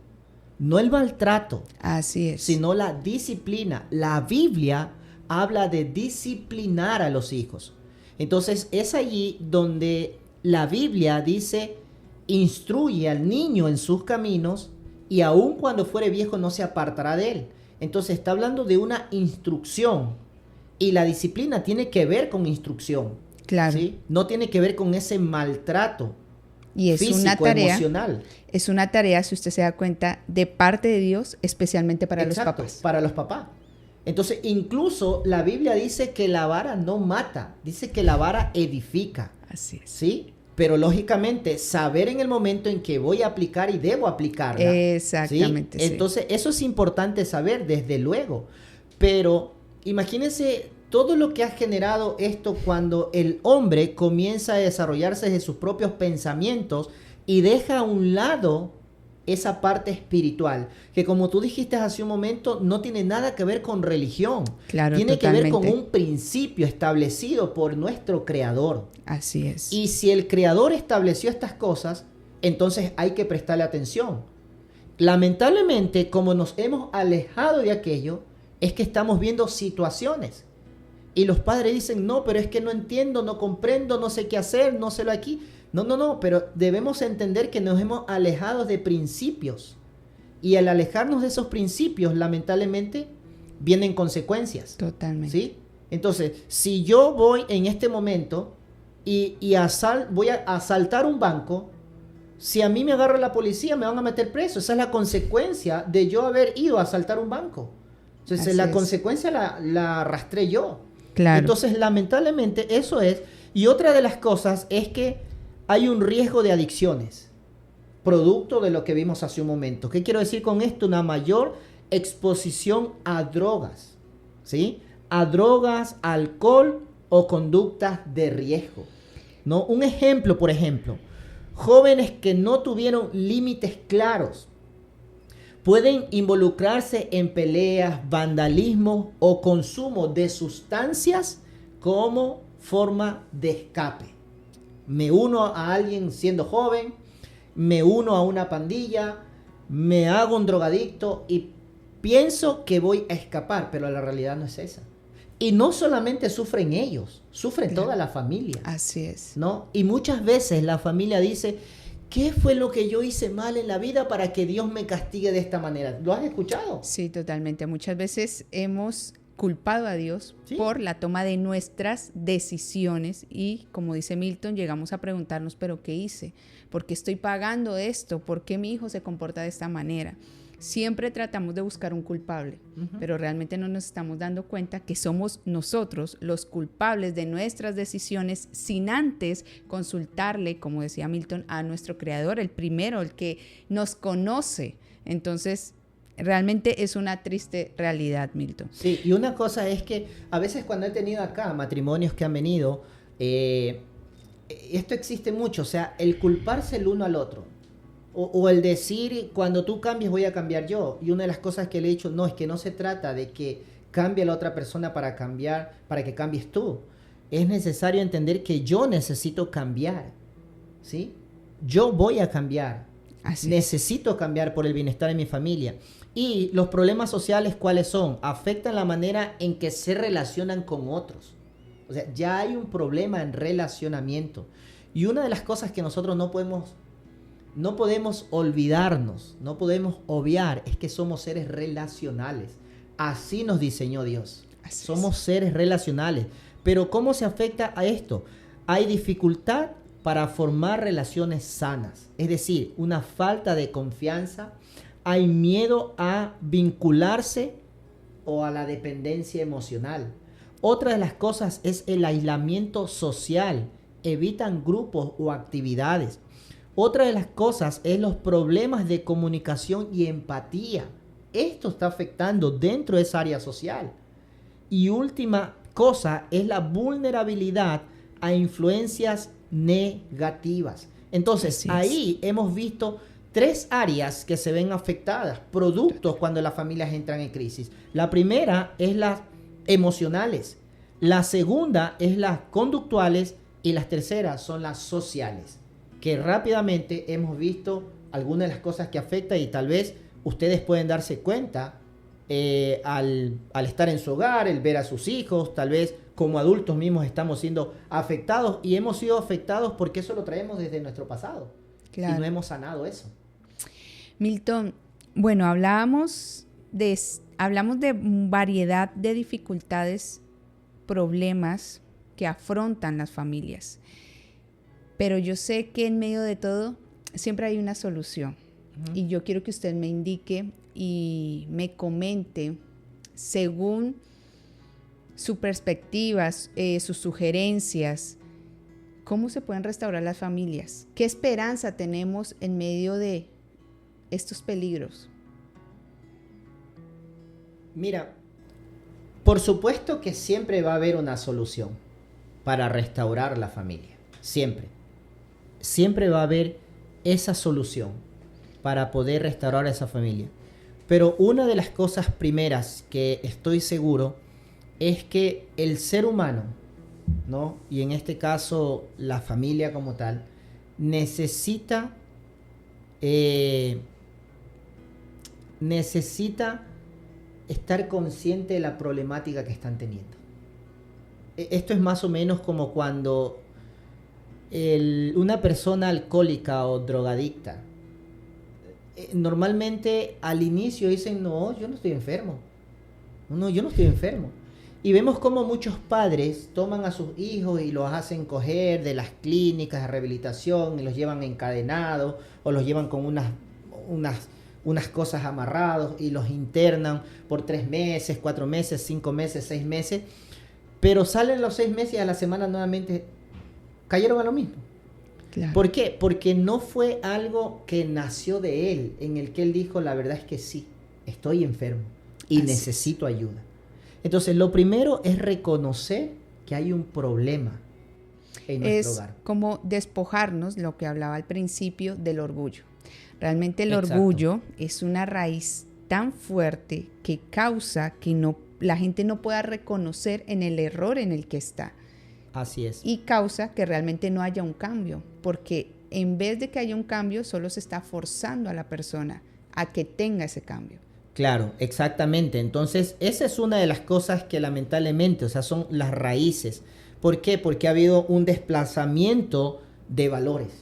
S1: no el maltrato.
S2: Así es.
S1: Sino la disciplina. La Biblia habla de disciplinar a los hijos. Entonces es allí donde la Biblia dice, instruye al niño en sus caminos y aun cuando fuere viejo no se apartará de él. Entonces está hablando de una instrucción y la disciplina tiene que ver con instrucción.
S2: Claro.
S1: ¿Sí? No tiene que ver con ese maltrato
S2: y es
S1: físico,
S2: una tarea,
S1: emocional.
S2: Es una tarea, si usted se da cuenta, de parte de Dios, especialmente para los papás.
S1: Para los papás. Entonces, incluso la Biblia dice que la vara no mata, dice que la vara edifica.
S2: Así es.
S1: ¿Sí? Pero lógicamente, saber en el momento en que voy a aplicar y debo aplicarla.
S2: Exactamente.
S1: ¿Sí? Entonces, eso es importante saber, desde luego. Pero imagínense todo lo que ha generado esto cuando el hombre comienza a desarrollarse de sus propios pensamientos y deja a un lado esa parte espiritual, que como tú dijiste hace un momento, no tiene nada que ver con religión.
S2: Claro,
S1: tiene
S2: totalmente.
S1: que ver con un principio establecido por nuestro Creador.
S2: Así es.
S1: Y si el Creador estableció estas cosas, entonces hay que prestarle atención. Lamentablemente, como nos hemos alejado de aquello, es que estamos viendo situaciones. Y los padres dicen, no, pero es que no entiendo, no comprendo, no sé qué hacer, no sé lo aquí. No, pero debemos entender que nos hemos alejado de principios. Y al alejarnos de esos principios, lamentablemente, vienen consecuencias.
S2: Totalmente.
S1: ¿Sí? Entonces, si yo voy en este momento y voy a asaltar un banco, si a mí me agarra la policía, me van a meter preso. Esa es la consecuencia de yo haber ido a asaltar un banco. Entonces,
S2: Así
S1: la
S2: es.
S1: consecuencia la arrastré yo.
S2: Claro.
S1: Entonces, lamentablemente, eso es. Y otra de las cosas es que hay un riesgo de adicciones, producto de lo que vimos hace un momento. ¿Qué quiero decir con esto? Una mayor exposición a drogas, ¿sí? A drogas, alcohol o conductas de riesgo, ¿no? Un ejemplo, por ejemplo, jóvenes que no tuvieron límites claros pueden involucrarse en peleas, vandalismo o consumo de sustancias como forma de escape. Me uno a alguien siendo joven, me uno a una pandilla, me hago un drogadicto y pienso que voy a escapar, pero la realidad no es esa. Y no solamente sufren ellos, sufren toda la familia.
S2: Así es.
S1: ¿No? Y muchas veces la familia dice, ¿qué fue lo que yo hice mal en la vida para que Dios me castigue de esta manera? ¿Lo has escuchado?
S2: Sí, totalmente. Muchas veces hemos culpado a Dios por la toma de nuestras decisiones y, como dice Milton, llegamos a preguntarnos, ¿pero qué hice? ¿Por qué estoy pagando esto? ¿Por qué mi hijo se comporta de esta manera? Siempre tratamos de buscar un culpable, pero realmente no nos estamos dando cuenta que somos nosotros los culpables de nuestras decisiones sin antes consultarle, como decía Milton, a nuestro Creador, el primero, el que nos conoce. Entonces, realmente es una triste realidad, Milton.
S1: Sí, y una cosa es que a veces cuando he tenido acá matrimonios que han venido, esto existe mucho, o sea, el culparse el uno al otro. O el decir, cuando tú cambies voy a cambiar yo. Y una de las cosas que le he dicho, no, es que no se trata de que cambie la otra persona para cambiar, para que cambies tú. Es necesario entender que yo necesito cambiar, ¿sí? Yo voy a cambiar. Necesito cambiar por el bienestar de mi familia. Y los problemas sociales, ¿cuáles son? Afectan la manera en que se relacionan con otros. O sea, ya hay un problema en relacionamiento. Y una de las cosas que nosotros no podemos olvidarnos, no podemos obviar, es que somos seres relacionales. Así nos diseñó Dios. Somos seres relacionales. Pero ¿cómo se afecta a esto? Hay dificultad para formar relaciones sanas. Es decir, una falta de confianza. Hay miedo a vincularse o a la dependencia emocional. Otra de las cosas es el aislamiento social. Evitan grupos o actividades. Otra de las cosas es los problemas de comunicación y empatía. Esto está afectando dentro de esa área social. Y última cosa es la vulnerabilidad a influencias negativas. Entonces, ahí hemos visto 3 áreas que se ven afectadas, productos cuando las familias entran en crisis. La primera es las emocionales, la segunda es las conductuales y las terceras son las sociales, que rápidamente hemos visto algunas de las cosas que afectan y tal vez ustedes pueden darse cuenta al estar en su hogar, el ver a sus hijos, tal vez como adultos mismos estamos siendo afectados y hemos sido afectados porque eso lo traemos desde nuestro pasado. Claro. Y no hemos sanado eso.
S2: Milton, bueno, hablamos de variedad de dificultades, problemas que afrontan las familias. Pero yo sé que en medio de todo siempre hay una solución. Y yo quiero que usted me indique y me comente según sus perspectivas, sus sugerencias, cómo se pueden restaurar las familias. ¿Qué esperanza tenemos en medio de estos peligros?
S1: Mira, por supuesto que siempre va a haber una solución para restaurar la familia. Siempre va a haber esa solución. para poder restaurar a esa familia. Pero una de las cosas primeras que estoy seguro es que el ser humano, ¿no? Y en este caso la familia como tal, necesita estar consciente de la problemática que están teniendo. Esto es más o menos como cuando una persona alcohólica o drogadicta, normalmente al inicio dicen, no, yo no estoy enfermo. No, yo no estoy enfermo. Y vemos como muchos padres toman a sus hijos y los hacen coger de las clínicas de rehabilitación y los llevan encadenados o los llevan con unas cosas amarrados y los internan por 3 meses, 4 meses, 5 meses, 6 meses. Pero salen los 6 meses y a la semana nuevamente cayeron a lo mismo.
S2: Claro.
S1: ¿Por qué? Porque no fue algo que nació de él, en el que él dijo, la verdad es que sí, estoy enfermo y
S2: Así
S1: necesito ayuda. Entonces, lo primero es reconocer que hay un problema en nuestro hogar.
S2: Es como despojarnos, lo que hablaba al principio, del orgullo. Realmente el
S1: Exacto.
S2: orgullo es una raíz tan fuerte que causa que la gente no pueda reconocer en el error en el que está.
S1: Así es.
S2: Y causa que realmente no haya un cambio, porque en vez de que haya un cambio, solo se está forzando a la persona a que tenga ese cambio.
S1: Claro, exactamente. Entonces, esa es una de las cosas que lamentablemente, o sea, son las raíces. ¿Por qué? Porque ha habido un desplazamiento de valores,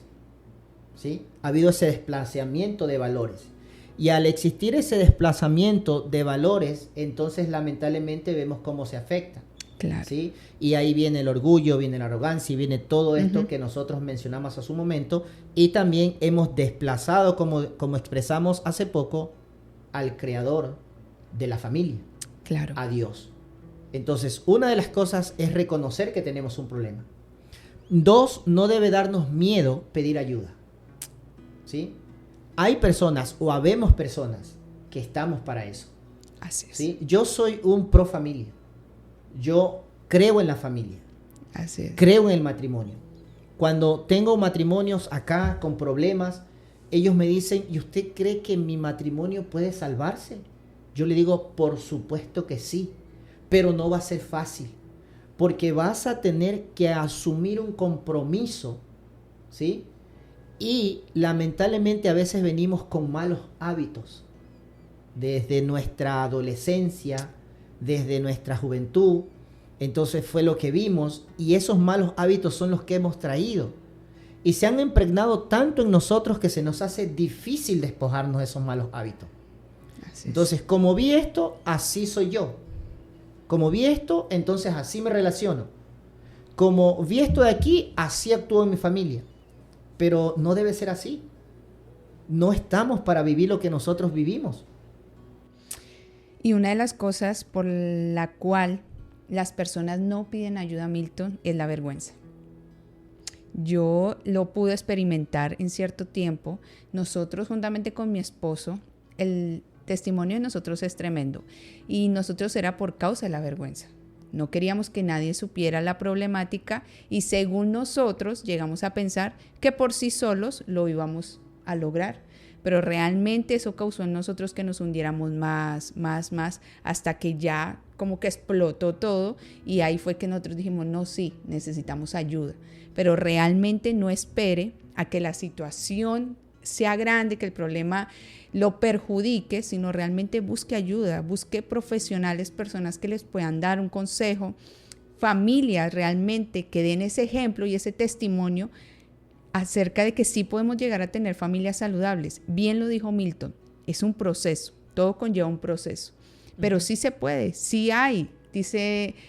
S1: ¿sí? Ha habido ese desplazamiento de valores. Y al existir ese desplazamiento de valores, entonces lamentablemente vemos cómo se afecta.
S2: Claro.
S1: ¿Sí? Y ahí viene el orgullo, viene la arrogancia y viene todo esto que nosotros mencionamos hace un momento. Y también hemos desplazado, como expresamos hace poco, al creador de la familia,
S2: Claro.
S1: a Dios. Entonces, una de las cosas es reconocer que tenemos un problema. 2, no debe darnos miedo pedir ayuda. ¿Sí? Hay personas o habemos personas que estamos para eso.
S2: Así es.
S1: ¿Sí? Yo soy un pro familia. Yo creo en la familia.
S2: Así es.
S1: Creo en el matrimonio. Cuando tengo matrimonios acá con problemas, ellos me dicen, ¿y usted cree que mi matrimonio puede salvarse? Yo le digo, por supuesto que sí, pero no va a ser fácil, porque vas a tener que asumir un compromiso, ¿sí? Y lamentablemente a veces venimos con malos hábitos, desde nuestra adolescencia, desde nuestra juventud. Entonces fue lo que vimos y esos malos hábitos son los que hemos traído. Y se han impregnado tanto en nosotros que se nos hace difícil despojarnos de esos malos hábitos.
S2: Así es.
S1: Entonces, como vi esto, así soy yo. Como vi esto, entonces así me relaciono. Como vi esto de aquí, así actúo en mi familia. Pero no debe ser así. No estamos para vivir lo que nosotros vivimos.
S2: Y una de las cosas por la cual las personas no piden ayuda, Milton, es la vergüenza. Yo lo pude experimentar en cierto tiempo. Nosotros, juntamente con mi esposo, el testimonio de nosotros es tremendo. Y nosotros era por causa de la vergüenza. No queríamos que nadie supiera la problemática y según nosotros llegamos a pensar que por sí solos lo íbamos a lograr. Pero realmente eso causó en nosotros que nos hundiéramos más, hasta que ya como que explotó todo y ahí fue que nosotros dijimos, no, sí, necesitamos ayuda. Pero realmente no espere a que la situación sea grande, que el problema lo perjudique, sino realmente busque ayuda, busque profesionales, personas que les puedan dar un consejo, familias realmente que den ese ejemplo y ese testimonio acerca de que sí podemos llegar a tener familias saludables. Bien lo dijo Milton, es un proceso, todo conlleva un proceso, pero sí se puede, sí hay,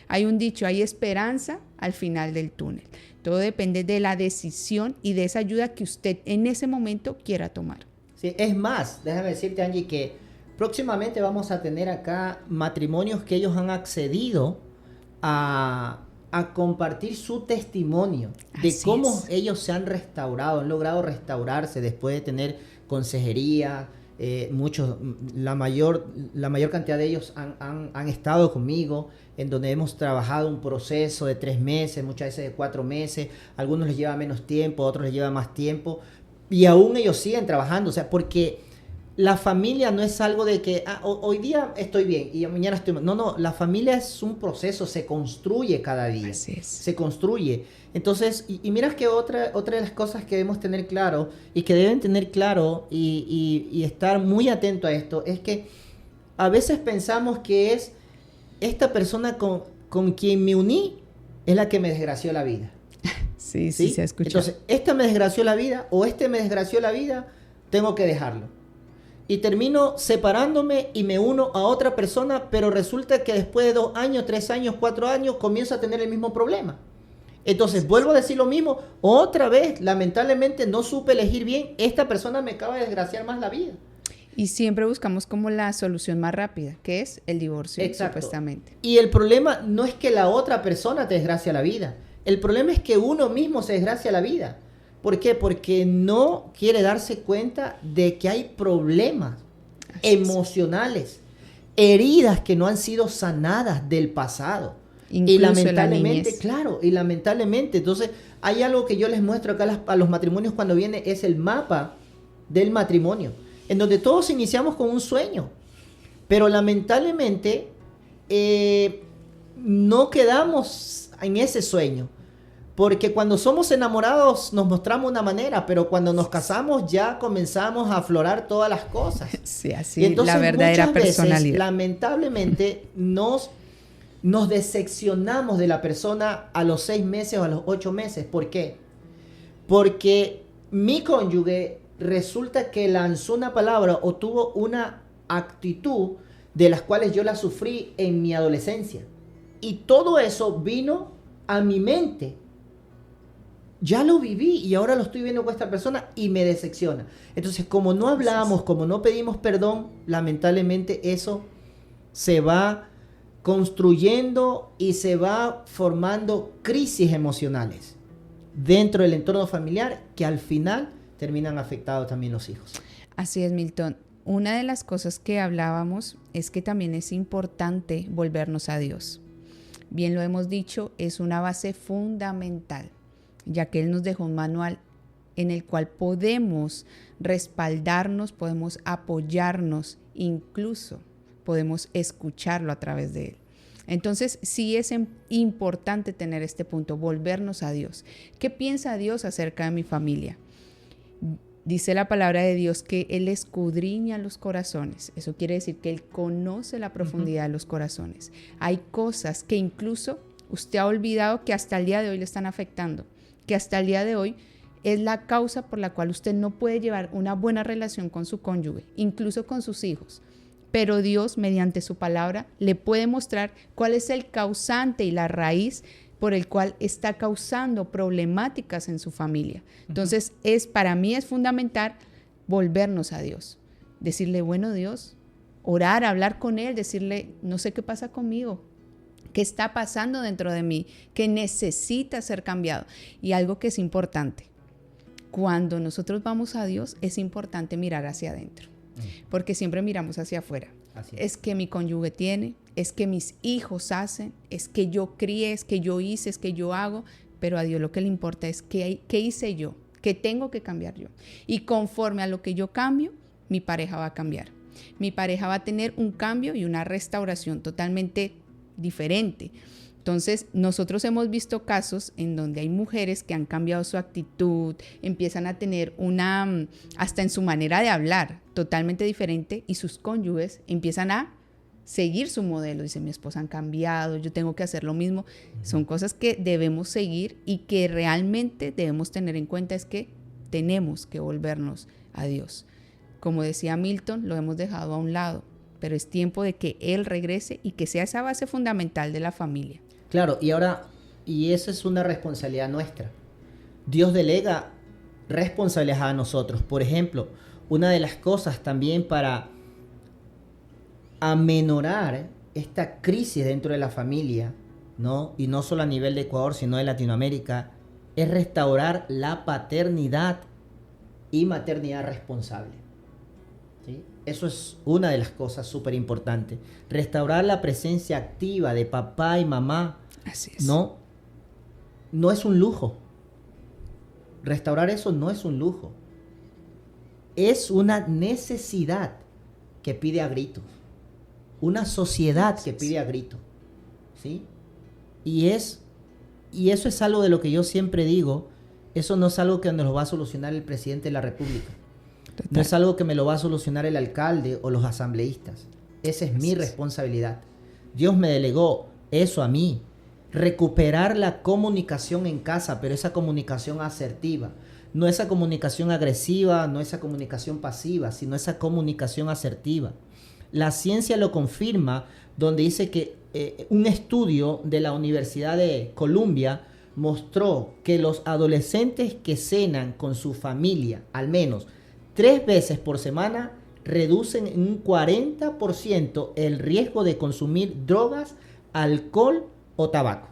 S2: hay un dicho, hay esperanza al final del túnel. Todo depende de la decisión y de esa ayuda que usted en ese momento quiera tomar.
S1: Sí, es más, déjame decirte, Angie, que próximamente vamos a tener acá matrimonios que ellos han accedido a compartir su testimonio de
S2: Así
S1: cómo
S2: es.
S1: ellos se han restaurado, han logrado restaurarse después de tener consejería. La mayor cantidad de ellos han estado conmigo, en donde hemos trabajado un proceso de 3 meses, muchas veces de 4 meses, algunos les lleva menos tiempo, otros les lleva más tiempo, Y aún ellos siguen trabajando, o sea, porque la familia no es algo de que hoy día estoy bien y mañana estoy mal. No, no, la familia es un proceso, se construye cada día.
S2: Así es.
S1: Se construye. Entonces, y mira que otra de las cosas que debemos tener claro y que deben tener claro y estar muy atento a esto es que a veces pensamos que es esta persona con quien me uní es la que me desgració la vida.
S2: Sí, se ha escuchado.
S1: Entonces, esta me desgració la vida o este me desgració la vida, tengo que dejarlo. Y termino separándome y me uno a otra persona, pero resulta que después de 2 años, 3 años, 4 años, comienzo a tener el mismo problema. Entonces, vuelvo a decir lo mismo, otra vez, lamentablemente no supe elegir bien, esta persona me acaba de desgraciar más la vida.
S2: Y siempre buscamos como la solución más rápida, que es el divorcio,
S1: Exacto.
S2: supuestamente.
S1: Y el problema no es que la otra persona te desgracia la vida. El problema es que uno mismo se desgracia la vida. ¿Por qué? Porque no quiere darse cuenta de que hay problemas emocionales, heridas que no han sido sanadas del pasado.
S2: Incluso
S1: y lamentablemente,
S2: la niñez.
S1: claro, y lamentablemente, entonces hay algo que yo les muestro acá a los matrimonios cuando viene, es el mapa del matrimonio, en donde todos iniciamos con un sueño, pero lamentablemente no quedamos en ese sueño, porque cuando somos enamorados nos mostramos una manera, pero cuando nos casamos ya comenzamos a aflorar todas las cosas.
S2: Sí, así
S1: Y entonces,
S2: la verdadera
S1: muchas veces,
S2: personalidad.
S1: lamentablemente nos decepcionamos de la persona a los 6 meses o a los 8 meses. ¿Por qué? Porque mi cónyuge resulta que lanzó una palabra o tuvo una actitud de las cuales yo la sufrí en mi adolescencia. Y todo eso vino a mi mente. Ya lo viví y ahora lo estoy viendo con esta persona y me decepciona. Entonces, como no hablamos, como no pedimos perdón, lamentablemente eso se va construyendo y se va formando crisis emocionales dentro del entorno familiar que al final terminan afectados también los hijos.
S2: Así es, Milton. Una de las cosas que hablábamos es que también es importante volvernos a Dios. Bien lo hemos dicho, es una base fundamental, ya que Él nos dejó un manual en el cual podemos respaldarnos, podemos apoyarnos, incluso podemos escucharlo a través de Él. Entonces, sí es importante tener este punto, volvernos a Dios. ¿Qué piensa Dios acerca de mi familia? Dice la palabra de Dios que Él escudriña los corazones. Eso quiere decir que Él conoce la profundidad de los corazones. Hay cosas que incluso usted ha olvidado que hasta el día de hoy le están afectando, que hasta el día de hoy es la causa por la cual usted no puede llevar una buena relación con su cónyuge, incluso con sus hijos. Pero Dios, mediante su palabra, le puede mostrar cuál es el causante y la raíz por el cual está causando problemáticas en su familia. Entonces, para mí es fundamental volvernos a Dios. Decirle, bueno, Dios, orar, hablar con Él, decirle, no sé qué pasa conmigo, qué está pasando dentro de mí, que necesita ser cambiado. Y algo que es importante, cuando nosotros vamos a Dios, es importante mirar hacia adentro, porque siempre miramos hacia afuera. Es que mi cónyuge tiene, es que mis hijos hacen, es que yo crié, es que yo hice, es que yo hago, pero a Dios lo que le importa es qué hice yo, qué tengo que cambiar yo. Y conforme a lo que yo cambio, mi pareja va a cambiar. Mi pareja va a tener un cambio y una restauración totalmente diferente. Entonces, nosotros hemos visto casos en donde hay mujeres que han cambiado su actitud, empiezan a tener hasta en su manera de hablar, totalmente diferente, y sus cónyuges empiezan a seguir su modelo. Dice, mi esposa han cambiado, yo tengo que hacer lo mismo. Son cosas que debemos seguir y que realmente debemos tener en cuenta, es que tenemos que volvernos a Dios. Como decía Milton, lo hemos dejado a un lado, pero es tiempo de que Él regrese y que sea esa base fundamental de la familia.
S1: Claro, y esa es una responsabilidad nuestra. Dios delega responsabilidades a nosotros. Por ejemplo, una de las cosas también para amenorar esta crisis dentro de la familia, ¿no? Y no solo a nivel de Ecuador, sino de Latinoamérica, es restaurar la paternidad y maternidad responsable. ¿Sí? Eso es una de las cosas súper importantes. Restaurar la presencia activa de papá y mamá.
S2: Así es.
S1: No es un lujo. Restaurar eso no es un lujo. es una necesidad que pide a gritos, una sociedad que pide a gritos, ¿sí? Y eso es algo de lo que yo siempre digo, eso no es algo que nos lo va a solucionar el presidente de la República, no es algo que me lo va a solucionar el alcalde o los asambleístas, esa es mi responsabilidad. Dios me delegó eso a mí, recuperar la comunicación en casa, pero esa comunicación asertiva, no esa comunicación agresiva, no esa comunicación pasiva, sino esa comunicación asertiva. La ciencia lo confirma, donde dice que un estudio de la Universidad de Columbia mostró que los adolescentes que cenan con su familia al menos 3 veces por semana reducen en un 40% el riesgo de consumir drogas, alcohol o tabaco.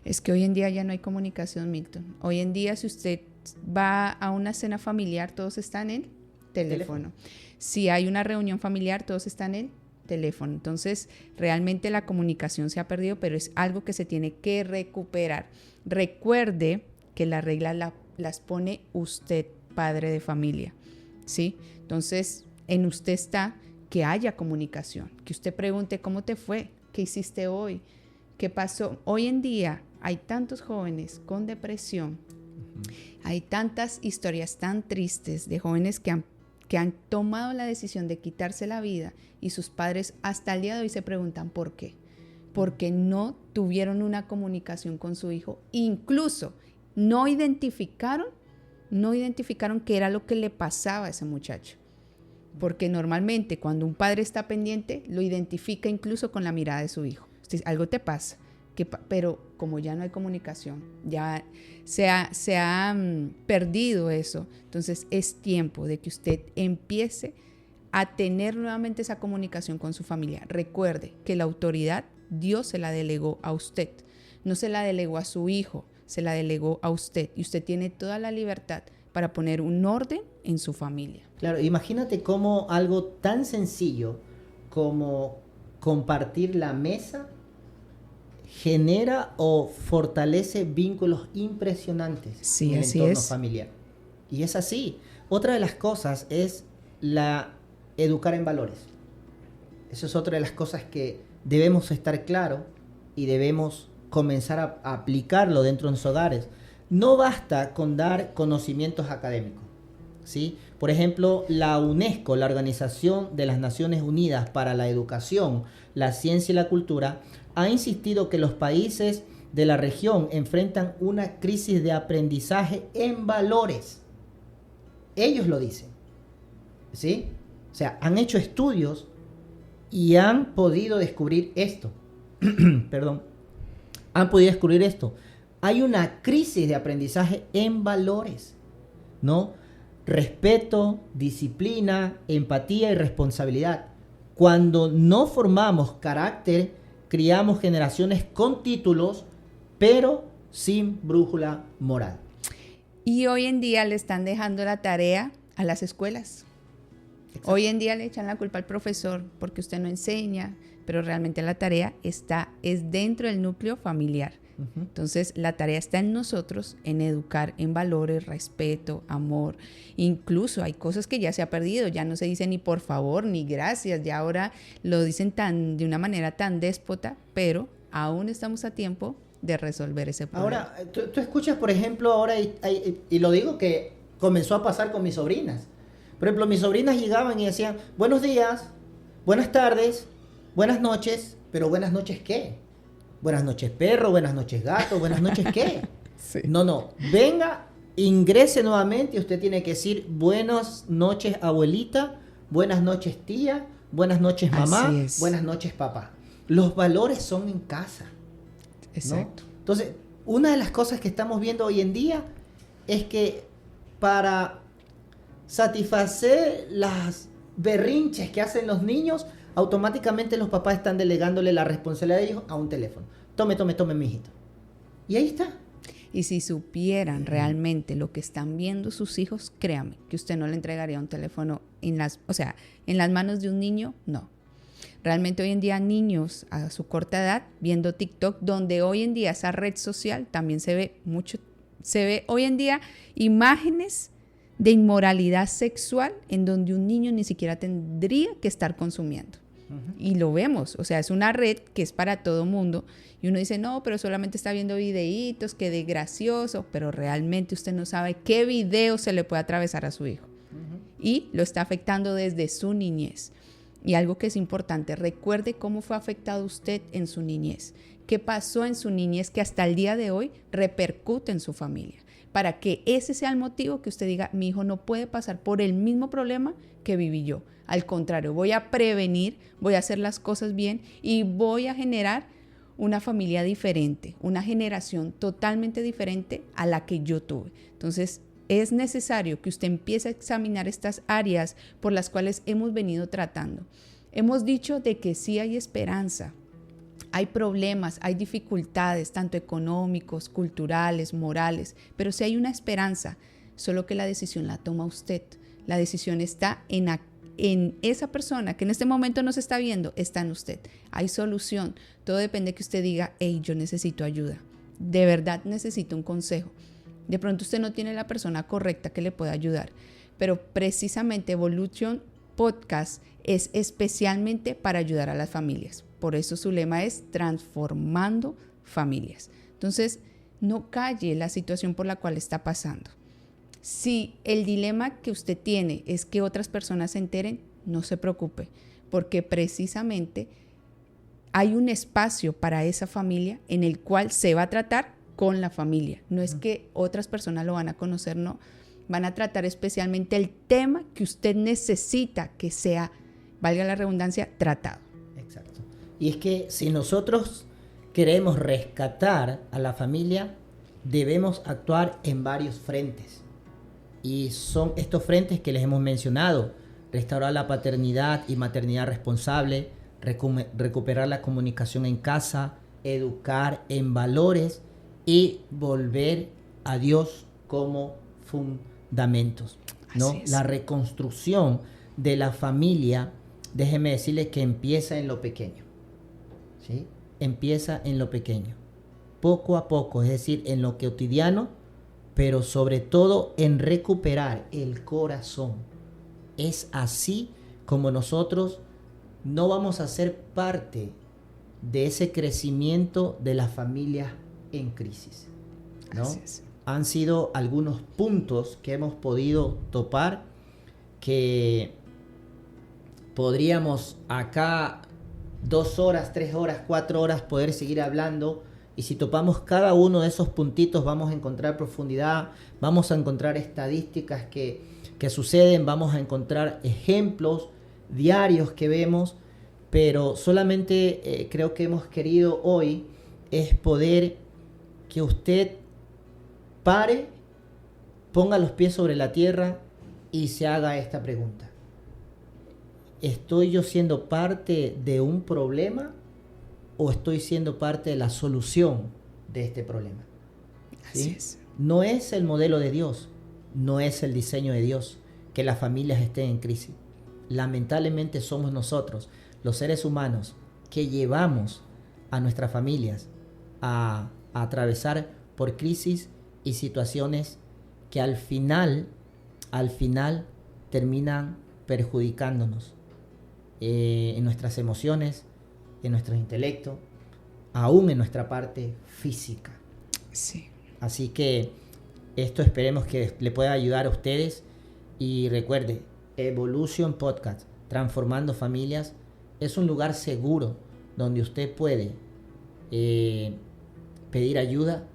S2: Es que hoy en día ya no hay comunicación, Milton. Hoy en día, si usted va a una cena familiar, todos están en teléfono. Si hay una reunión familiar, todos están en teléfono. Entonces, realmente la comunicación se ha perdido, pero es algo que se tiene que recuperar. Recuerde que las reglas las pone usted, padre de familia, ¿sí? Entonces, en usted está que haya comunicación, que usted pregunte cómo te fue, qué hiciste hoy, qué pasó. Hoy en día hay tantos jóvenes con depresión, hay tantas historias tan tristes de jóvenes que han tomado la decisión de quitarse la vida y sus padres hasta el día de hoy se preguntan ¿por qué? Porque no tuvieron una comunicación con su hijo, incluso no identificaron qué era lo que le pasaba a ese muchacho. Porque normalmente cuando un padre está pendiente, lo identifica incluso con la mirada de su hijo. Algo te pasa, pero como ya no hay comunicación, ya se ha perdido eso, entonces es tiempo de que usted empiece a tener nuevamente esa comunicación con su familia. Recuerde que la autoridad Dios se la delegó a usted, no se la delegó a su hijo, se la delegó a usted y usted tiene toda la libertad para poner un orden en su familia.
S1: Claro, imagínate cómo algo tan sencillo como compartir la mesa genera o fortalece vínculos impresionantes en el entorno familiar. Y es así. Otra de las cosas es educar en valores. Eso es otra de las cosas que debemos estar claros y debemos comenzar a aplicarlo dentro de nuestros hogares. No basta con dar conocimientos académicos, ¿sí? Por ejemplo, la UNESCO, la Organización de las Naciones Unidas para la Educación, la Ciencia y la Cultura, ha insistido que los países de la región enfrentan una crisis de aprendizaje en valores. Ellos lo dicen, ¿sí? O sea, han hecho estudios y han podido descubrir esto. Perdón. Han podido descubrir esto. Hay una crisis de aprendizaje en valores, ¿no? Respeto, disciplina, empatía y responsabilidad. Cuando no formamos carácter, criamos generaciones con títulos, pero sin brújula moral.
S2: Y hoy en día le están dejando la tarea a las escuelas. Exacto. Hoy en día le echan la culpa al profesor porque usted no enseña, pero realmente la tarea es dentro del núcleo familiar. Entonces la tarea está en nosotros, en educar en valores, respeto, amor. Incluso hay cosas que ya se ha perdido, ya no se dice ni por favor ni gracias, ya ahora lo dicen de una manera tan déspota, pero aún estamos a tiempo de resolver ese problema.
S1: Ahora, tú escuchas, por ejemplo, ahora, y lo digo que comenzó a pasar con mis sobrinas. Por ejemplo, mis sobrinas llegaban y decían, buenos días, buenas tardes, buenas noches, pero ¿buenas noches qué? Buenas noches perro, buenas noches gato, buenas noches ¿qué? Sí. No, venga, ingrese nuevamente y usted tiene que decir buenas noches abuelita, buenas noches tía, buenas noches mamá, buenas noches papá. Los valores son en casa.
S2: Exacto.
S1: ¿No? Entonces, una de las cosas que estamos viendo hoy en día es que para satisfacer las berrinches que hacen los niños, automáticamente los papás están delegándole la responsabilidad de ellos a un teléfono. Tome, mijito. Y ahí está.
S2: Y si supieran realmente lo que están viendo sus hijos, créame que usted no le entregaría un teléfono en las manos de un niño, no. Realmente hoy en día niños a su corta edad viendo TikTok, donde hoy en día esa red social también se ve hoy en día imágenes de inmoralidad sexual en donde un niño ni siquiera tendría que estar consumiendo. Y lo vemos, o sea, es una red que es para todo mundo y uno dice, no, pero solamente está viendo videitos, que de gracioso, pero realmente usted no sabe qué video se le puede atravesar a su hijo y lo está afectando desde su niñez. Y algo que es importante, recuerde cómo fue afectado usted en su niñez, qué pasó en su niñez que hasta el día de hoy repercute en su familia, para que ese sea el motivo que usted diga, mi hijo no puede pasar por el mismo problema que viví yo. Al contrario, voy a prevenir, voy a hacer las cosas bien y voy a generar una familia diferente, una generación totalmente diferente a la que yo tuve. Entonces, es necesario que usted empiece a examinar estas áreas por las cuales hemos venido tratando. Hemos dicho de que sí hay esperanza. Hay problemas, hay dificultades, tanto económicos, culturales, morales, pero sí hay una esperanza, solo que la decisión la toma usted. La decisión está en esa persona que en este momento no se está viendo, está en usted. Hay solución. Todo depende de que usted diga, hey, yo necesito ayuda. De verdad necesito un consejo. De pronto usted no tiene la persona correcta que le pueda ayudar, pero precisamente Evolution Podcast es especialmente para ayudar a las familias. Por eso su lema es transformando familias. Entonces, no calle la situación por la cual está pasando. Si el dilema que usted tiene es que otras personas se enteren, no se preocupe, porque precisamente hay un espacio para esa familia en el cual se va a tratar con la familia. No es que otras personas lo van a conocer, no. Van a tratar especialmente el tema que usted necesita que sea, valga la redundancia, tratado.
S1: Exacto. Y es que si nosotros queremos rescatar a la familia, debemos actuar en varios frentes. Y son estos frentes que les hemos mencionado: restaurar la paternidad y maternidad responsable, recuperar la comunicación en casa, educar en valores y volver a Dios como fundamentos, ¿no? La reconstrucción de la familia, déjeme decirle que empieza en lo pequeño, ¿sí? Empieza en lo pequeño, poco a poco, es decir, en lo cotidiano, pero sobre todo en recuperar el corazón. Es así como nosotros no vamos a ser parte de ese crecimiento de las familias en crisis, ¿no? Han sido algunos puntos que hemos podido topar que podríamos acá 2 horas, 3 horas, 4 horas poder seguir hablando, y si topamos cada uno de esos puntitos vamos a encontrar profundidad, vamos a encontrar estadísticas que suceden, vamos a encontrar ejemplos diarios que vemos, pero solamente creo que hemos querido hoy es poder que usted pare, ponga los pies sobre la tierra y se haga esta pregunta: ¿estoy yo siendo parte de un problema o estoy siendo parte de la solución de este problema? ¿Sí?
S2: Así es.
S1: No es el modelo de Dios, no es el diseño de Dios que las familias estén en crisis. Lamentablemente somos nosotros, los seres humanos, que llevamos a nuestras familias a atravesar por crisis y situaciones que al final terminan perjudicándonos en nuestras emociones, en nuestro intelecto, aún en nuestra parte física.
S2: Sí.
S1: Así que esto esperemos que le pueda ayudar a ustedes. Y recuerde, Evolution Podcast, Transformando Familias, es un lugar seguro donde usted puede pedir ayuda,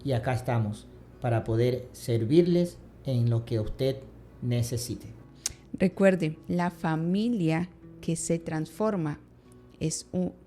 S1: y acá estamos para poder servirles en lo que usted necesite.
S2: Recuerde, la familia que se transforma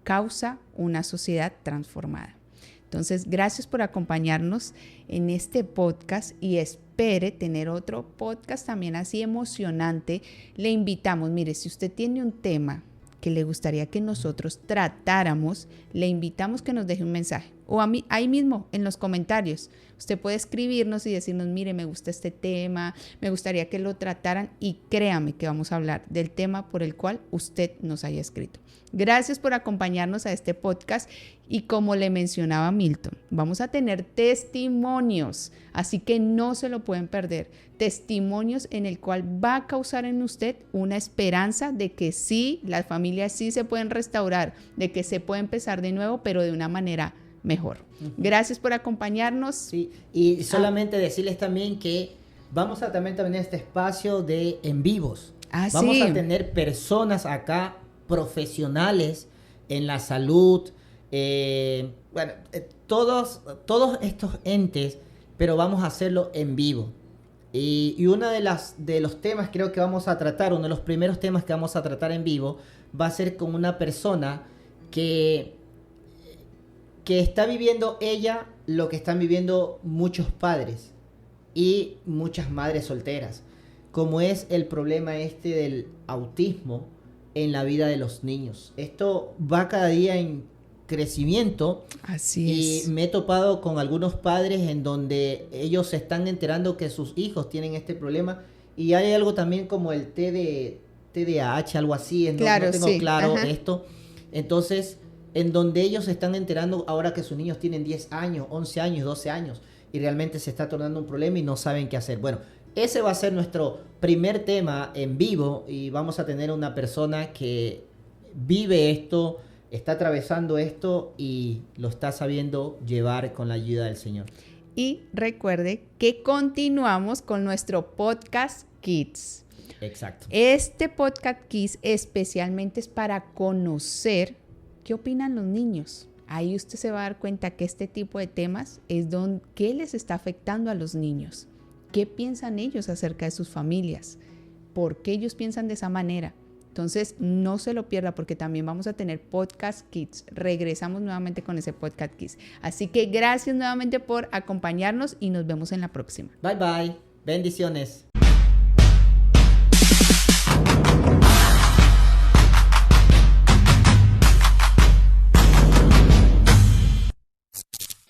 S2: causa una sociedad transformada. Entonces, gracias por acompañarnos en este podcast y espere tener otro podcast también así emocionante. Le invitamos, mire, si usted tiene un tema que le gustaría que nosotros tratáramos, le invitamos que nos deje un mensaje. o a mí, ahí mismo en los comentarios. Usted puede escribirnos y decirnos, mire, me gusta este tema, me gustaría que lo trataran y créame que vamos a hablar del tema por el cual usted nos haya escrito. Gracias por acompañarnos a este podcast y como le mencionaba Milton, vamos a tener testimonios, así que no se lo pueden perder. Testimonios en el cual va a causar en usted una esperanza de que sí, las familias sí se pueden restaurar, de que se puede empezar de nuevo, pero de una manera mejor. Gracias por acompañarnos.
S1: Sí, y solamente decirles también que vamos a también tener este espacio de en vivos. Vamos
S2: Sí.
S1: a tener personas acá, profesionales en la salud, todos estos entes, pero vamos a hacerlo en vivo. Y uno de los temas creo que vamos a tratar, uno de los primeros temas que vamos a tratar en vivo, va a ser con una persona que está viviendo ella lo que están viviendo muchos padres y muchas madres solteras, como es el problema del autismo en la vida de los niños. Esto va cada día en crecimiento.
S2: Así es.
S1: Y me he topado con algunos padres en donde ellos se están enterando que sus hijos tienen este problema y hay algo también como el TDAH, algo así,
S2: Claro,
S1: no tengo
S2: sí.
S1: claro
S2: Ajá.
S1: esto. Entonces, en donde ellos se están enterando ahora que sus niños tienen 10 años, 11 años, 12 años y realmente se está tornando un problema y no saben qué hacer. Bueno, ese va a ser nuestro primer tema en vivo y vamos a tener una persona que vive esto, está atravesando esto y lo está sabiendo llevar con la ayuda del Señor.
S2: Y recuerde que continuamos con nuestro podcast Kids.
S1: Exacto.
S2: Este podcast Kids especialmente es para conocer qué opinan los niños. Ahí usted se va a dar cuenta que este tipo de temas es qué les está afectando a los niños. ¿Qué piensan ellos acerca de sus familias? ¿Por qué ellos piensan de esa manera? Entonces, no se lo pierda porque también vamos a tener Podcast Kids. Regresamos nuevamente con ese Podcast Kids. Así que gracias nuevamente por acompañarnos y nos vemos en la próxima.
S1: Bye bye. Bendiciones.